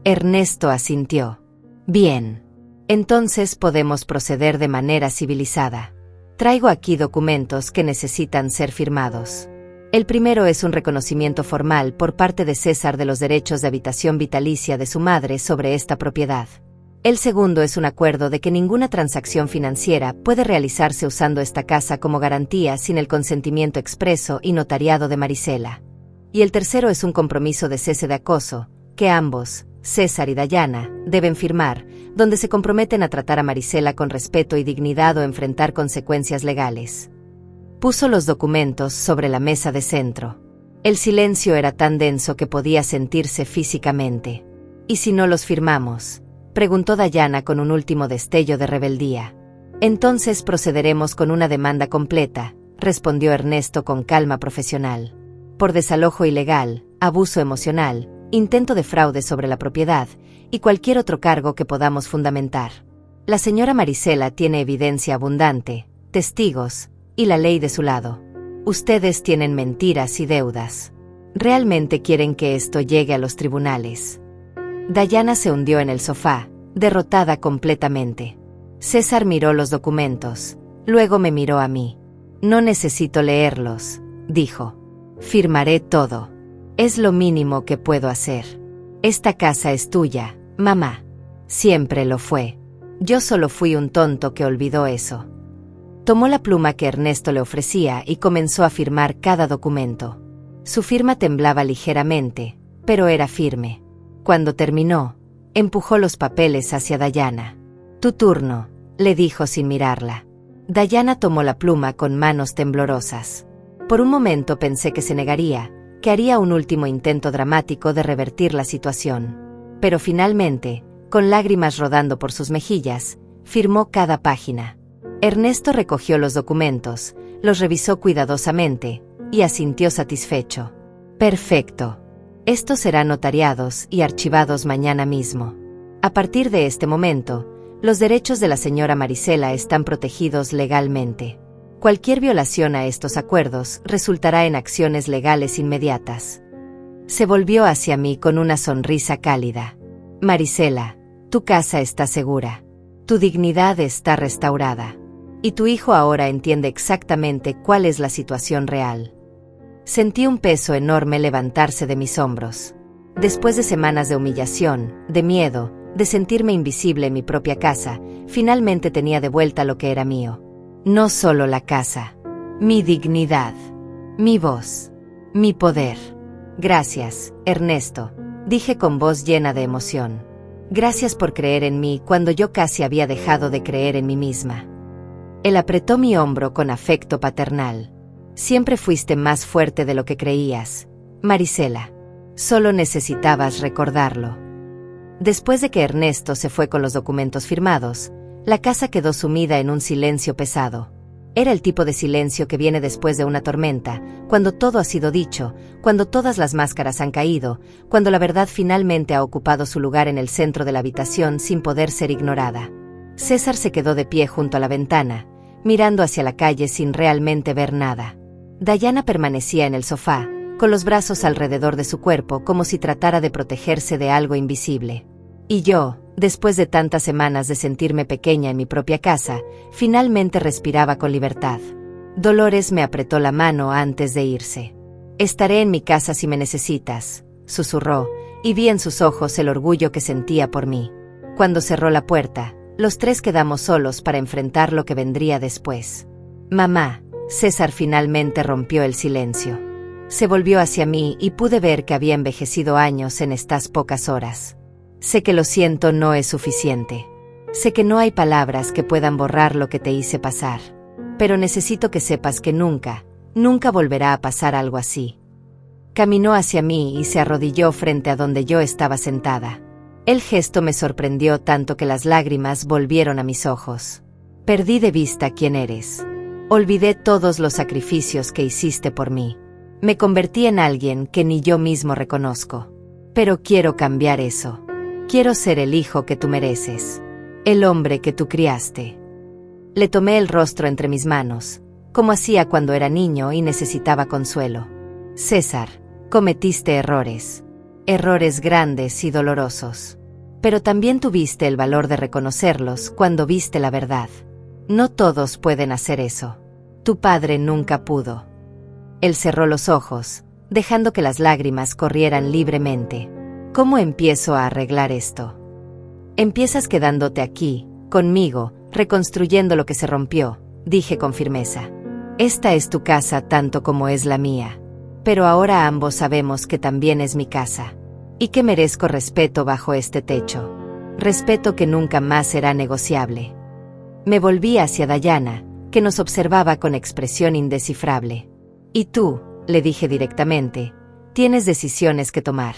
Ernesto asintió. Bien. Entonces podemos proceder de manera civilizada. Traigo aquí documentos que necesitan ser firmados. El primero es un reconocimiento formal por parte de César de los derechos de habitación vitalicia de su madre sobre esta propiedad. El segundo es un acuerdo de que ninguna transacción financiera puede realizarse usando esta casa como garantía sin el consentimiento expreso y notariado de Marisela. Y el tercero es un compromiso de cese de acoso, que ambos, César y Dayana, deben firmar, donde se comprometen a tratar a Marisela con respeto y dignidad o enfrentar consecuencias legales. Puso los documentos sobre la mesa de centro. El silencio era tan denso que podía sentirse físicamente. ¿Y si no los firmamos?, preguntó Dayana con un último destello de rebeldía. Entonces procederemos con una demanda completa, respondió Ernesto con calma profesional. Por desalojo ilegal, abuso emocional, intento de fraude sobre la propiedad y cualquier otro cargo que podamos fundamentar. La señora Marisela tiene evidencia abundante, testigos y la ley de su lado. Ustedes tienen mentiras y deudas. ¿Realmente quieren que esto llegue a los tribunales? Dayana se hundió en el sofá, derrotada completamente. César miró los documentos, luego me miró a mí. No necesito leerlos, dijo. Firmaré todo. Es lo mínimo que puedo hacer. Esta casa es tuya, mamá. Siempre lo fue. Yo solo fui un tonto que olvidó eso. Tomó la pluma que Ernesto le ofrecía y comenzó a firmar cada documento. Su firma temblaba ligeramente, pero era firme. Cuando terminó, empujó los papeles hacia Dayana. Tu turno, le dijo sin mirarla. Dayana tomó la pluma con manos temblorosas. Por un momento pensé que se negaría, que haría un último intento dramático de revertir la situación. Pero finalmente, con lágrimas rodando por sus mejillas, firmó cada página. Ernesto recogió los documentos, los revisó cuidadosamente, y asintió satisfecho. Perfecto. Estos serán notariados y archivados mañana mismo. A partir de este momento, los derechos de la señora Marisela están protegidos legalmente. Cualquier violación a estos acuerdos resultará en acciones legales inmediatas. Se volvió hacia mí con una sonrisa cálida. Marisela, tu casa está segura. Tu dignidad está restaurada. Y tu hijo ahora entiende exactamente cuál es la situación real. Sentí un peso enorme levantarse de mis hombros. Después de semanas de humillación, de miedo, de sentirme invisible en mi propia casa, finalmente tenía de vuelta lo que era mío. No solo la casa, mi dignidad, mi voz, mi poder. Gracias, Ernesto, dije con voz llena de emoción. Gracias por creer en mí cuando yo casi había dejado de creer en mí misma. Él apretó mi hombro con afecto paternal. Siempre fuiste más fuerte de lo que creías, Marisela. Solo necesitabas recordarlo. Después de que Ernesto se fue con los documentos firmados, la casa quedó sumida en un silencio pesado. Era el tipo de silencio que viene después de una tormenta, cuando todo ha sido dicho, cuando todas las máscaras han caído, cuando la verdad finalmente ha ocupado su lugar en el centro de la habitación sin poder ser ignorada. César se quedó de pie junto a la ventana, mirando hacia la calle sin realmente ver nada. Dayana permanecía en el sofá, con los brazos alrededor de su cuerpo como si tratara de protegerse de algo invisible. Y yo, después de tantas semanas de sentirme pequeña en mi propia casa, finalmente respiraba con libertad. Dolores me apretó la mano antes de irse. Estaré en mi casa si me necesitas, susurró, y vi en sus ojos el orgullo que sentía por mí. Cuando cerró la puerta, los tres quedamos solos para enfrentar lo que vendría después. Mamá, César finalmente rompió el silencio. Se volvió hacia mí y pude ver que había envejecido años en estas pocas horas. Sé que lo siento no es suficiente. Sé que no hay palabras que puedan borrar lo que te hice pasar. Pero necesito que sepas que nunca, nunca volverá a pasar algo así. Caminó hacia mí y se arrodilló frente a donde yo estaba sentada. El gesto me sorprendió tanto que las lágrimas volvieron a mis ojos. Perdí de vista quién eres. Olvidé todos los sacrificios que hiciste por mí. Me convertí en alguien que ni yo mismo reconozco. Pero quiero cambiar eso. Quiero ser el hijo que tú mereces. El hombre que tú criaste. Le tomé el rostro entre mis manos, como hacía cuando era niño y necesitaba consuelo. César, cometiste errores. Errores grandes y dolorosos. Pero también tuviste el valor de reconocerlos cuando viste la verdad. No todos pueden hacer eso. Tu padre nunca pudo. Él cerró los ojos, dejando que las lágrimas corrieran libremente. ¿Cómo empiezo a arreglar esto? Empiezas quedándote aquí, conmigo, reconstruyendo lo que se rompió, dije con firmeza. Esta es tu casa tanto como es la mía. Pero ahora ambos sabemos que también es mi casa. Y que merezco respeto bajo este techo. Respeto que nunca más será negociable. Me volví hacia Diana, que nos observaba con expresión indescifrable. Y tú, le dije directamente, tienes decisiones que tomar.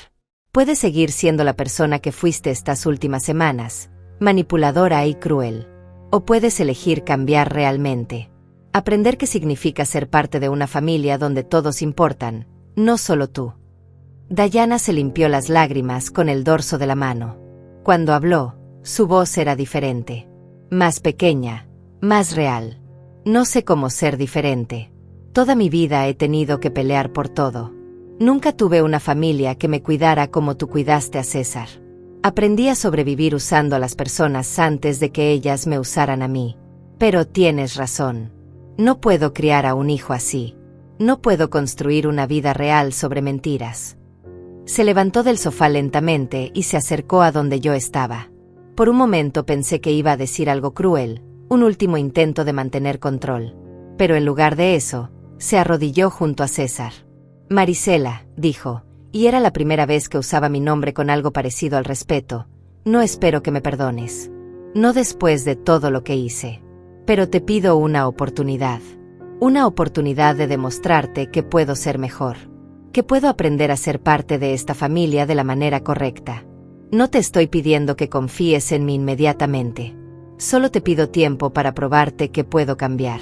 Puedes seguir siendo la persona que fuiste estas últimas semanas, manipuladora y cruel. O puedes elegir cambiar realmente. Aprender qué significa ser parte de una familia donde todos importan, no solo tú. Diana se limpió las lágrimas con el dorso de la mano. Cuando habló, su voz era diferente. Más pequeña, más real. No sé cómo ser diferente. Toda mi vida he tenido que pelear por todo. Nunca tuve una familia que me cuidara como tú cuidaste a César. Aprendí a sobrevivir usando a las personas antes de que ellas me usaran a mí. Pero tienes razón. No puedo criar a un hijo así. No puedo construir una vida real sobre mentiras. Se levantó del sofá lentamente y se acercó a donde yo estaba. Por un momento pensé que iba a decir algo cruel, un último intento de mantener control. Pero en lugar de eso, se arrodilló junto a César. Marisela, dijo, y era la primera vez que usaba mi nombre con algo parecido al respeto. No espero que me perdones. No después de todo lo que hice. Pero te pido una oportunidad. Una oportunidad de demostrarte que puedo ser mejor. Que puedo aprender a ser parte de esta familia de la manera correcta. No te estoy pidiendo que confíes en mí inmediatamente. Solo te pido tiempo para probarte que puedo cambiar.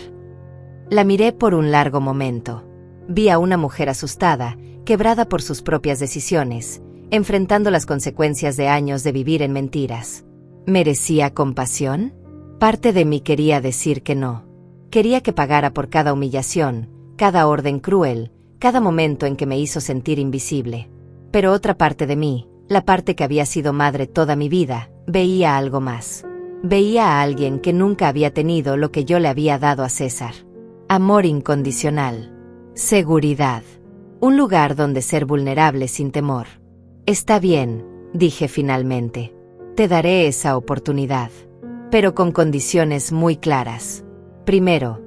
La miré por un largo momento. Vi a una mujer asustada, quebrada por sus propias decisiones, enfrentando las consecuencias de años de vivir en mentiras. ¿Merecía compasión? Parte de mí quería decir que no. Quería que pagara por cada humillación, cada orden cruel, cada momento en que me hizo sentir invisible. Pero otra parte de mí, la parte que había sido madre toda mi vida, veía algo más. Veía a alguien que nunca había tenido lo que yo le había dado a César. Amor incondicional. Seguridad. Un lugar donde ser vulnerable sin temor. Está bien, dije finalmente. Te daré esa oportunidad. Pero con condiciones muy claras. Primero,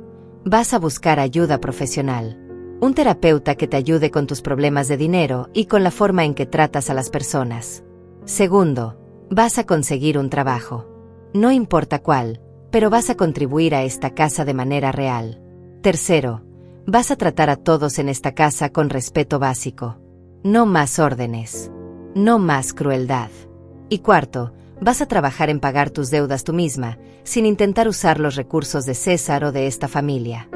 vas a buscar ayuda profesional. Un terapeuta que te ayude con tus problemas de dinero y con la forma en que tratas a las personas. Segundo, vas a conseguir un trabajo. No importa cuál, pero vas a contribuir a esta casa de manera real. Tercero, vas a tratar a todos en esta casa con respeto básico. No más órdenes. No más crueldad. Y cuarto, vas a trabajar en pagar tus deudas tú misma, sin intentar usar los recursos de César o de esta familia.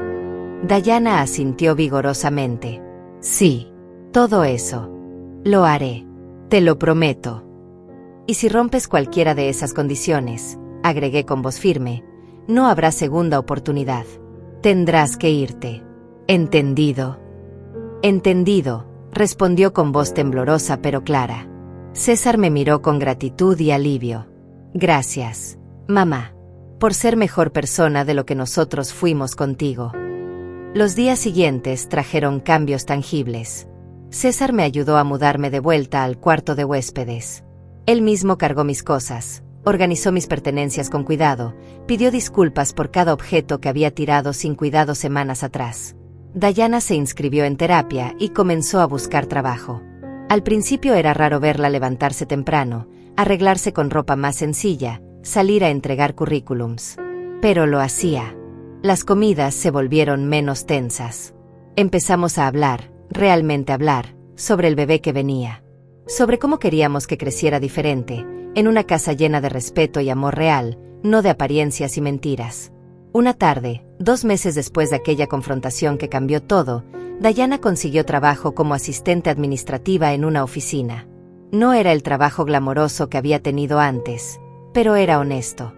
Diana asintió vigorosamente. Sí, todo eso. Lo haré. Te lo prometo. Y si rompes cualquiera de esas condiciones, agregué con voz firme, no habrá segunda oportunidad. Tendrás que irte. ¿Entendido? Entendido, respondió con voz temblorosa pero clara. César me miró con gratitud y alivio. Gracias, mamá, por ser mejor persona de lo que nosotros fuimos contigo. Los días siguientes trajeron cambios tangibles. César me ayudó a mudarme de vuelta al cuarto de huéspedes. Él mismo cargó mis cosas, organizó mis pertenencias con cuidado, pidió disculpas por cada objeto que había tirado sin cuidado semanas atrás. Diana se inscribió en terapia y comenzó a buscar trabajo. Al principio era raro verla levantarse temprano, arreglarse con ropa más sencilla, salir a entregar currículums. Pero lo hacía. Las comidas se volvieron menos tensas. Empezamos a hablar, realmente hablar, sobre el bebé que venía. Sobre cómo queríamos que creciera diferente, en una casa llena de respeto y amor real, no de apariencias y mentiras. Una tarde, 2 meses después de aquella confrontación que cambió todo, Diana consiguió trabajo como asistente administrativa en una oficina. No era el trabajo glamoroso que había tenido antes, pero era honesto.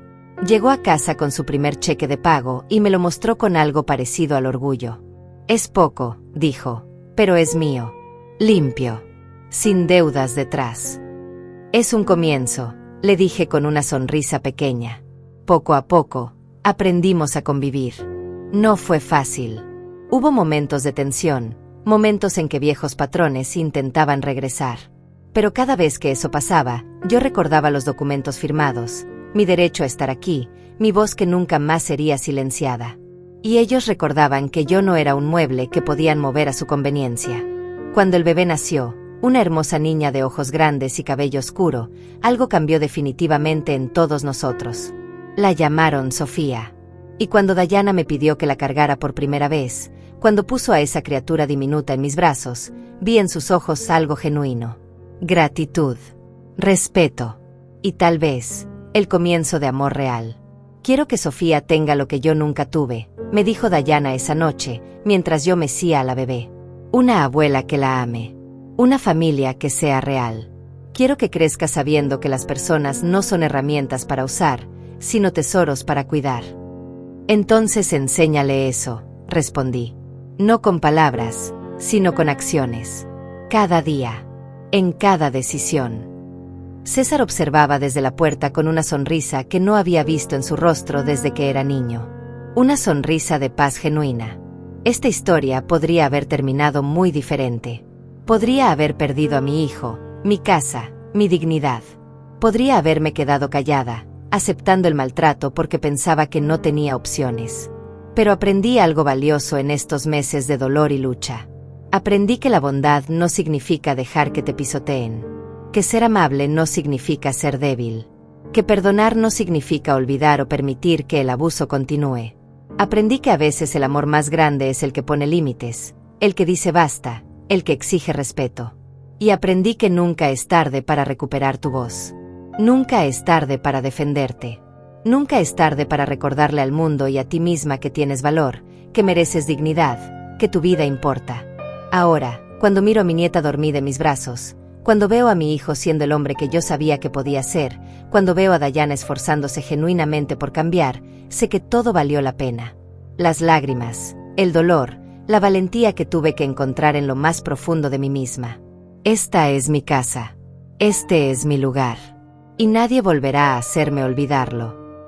Llegó a casa con su primer cheque de pago y me lo mostró con algo parecido al orgullo. Es poco, dijo, pero es mío. Limpio. Sin deudas detrás. Es un comienzo, le dije con una sonrisa pequeña. Poco a poco, aprendimos a convivir. No fue fácil. Hubo momentos de tensión, momentos en que viejos patrones intentaban regresar. Pero cada vez que eso pasaba, yo recordaba los documentos firmados, mi derecho a estar aquí, mi voz que nunca más sería silenciada. Y ellos recordaban que yo no era un mueble que podían mover a su conveniencia. Cuando el bebé nació, una hermosa niña de ojos grandes y cabello oscuro, algo cambió definitivamente en todos nosotros. La llamaron Sofía. Y cuando Dayana me pidió que la cargara por primera vez, cuando puso a esa criatura diminuta en mis brazos, vi en sus ojos algo genuino. Gratitud, respeto y tal vez, el comienzo de amor real. Quiero que Sofía tenga lo que yo nunca tuve, me dijo Dayana esa noche, mientras yo mecía a la bebé. Una abuela que la ame. Una familia que sea real. Quiero que crezca sabiendo que las personas no son herramientas para usar, sino tesoros para cuidar. Entonces enséñale eso, respondí. No con palabras, sino con acciones. Cada día. En cada decisión. César observaba desde la puerta con una sonrisa que no había visto en su rostro desde que era niño. Una sonrisa de paz genuina. Esta historia podría haber terminado muy diferente. Podría haber perdido a mi hijo, mi casa, mi dignidad. Podría haberme quedado callada, aceptando el maltrato porque pensaba que no tenía opciones. Pero aprendí algo valioso en estos meses de dolor y lucha. Aprendí que la bondad no significa dejar que te pisoteen. Que ser amable no significa ser débil. Que perdonar no significa olvidar o permitir que el abuso continúe. Aprendí que a veces el amor más grande es el que pone límites, el que dice basta, el que exige respeto. Y aprendí que nunca es tarde para recuperar tu voz. Nunca es tarde para defenderte. Nunca es tarde para recordarle al mundo y a ti misma que tienes valor, que mereces dignidad, que tu vida importa. Ahora, cuando miro a mi nieta dormida en mis brazos, cuando veo a mi hijo siendo el hombre que yo sabía que podía ser, cuando veo a Dayana esforzándose genuinamente por cambiar, sé que todo valió la pena. Las lágrimas, el dolor, la valentía que tuve que encontrar en lo más profundo de mí misma. Esta es mi casa. Este es mi lugar. Y nadie volverá a hacerme olvidarlo.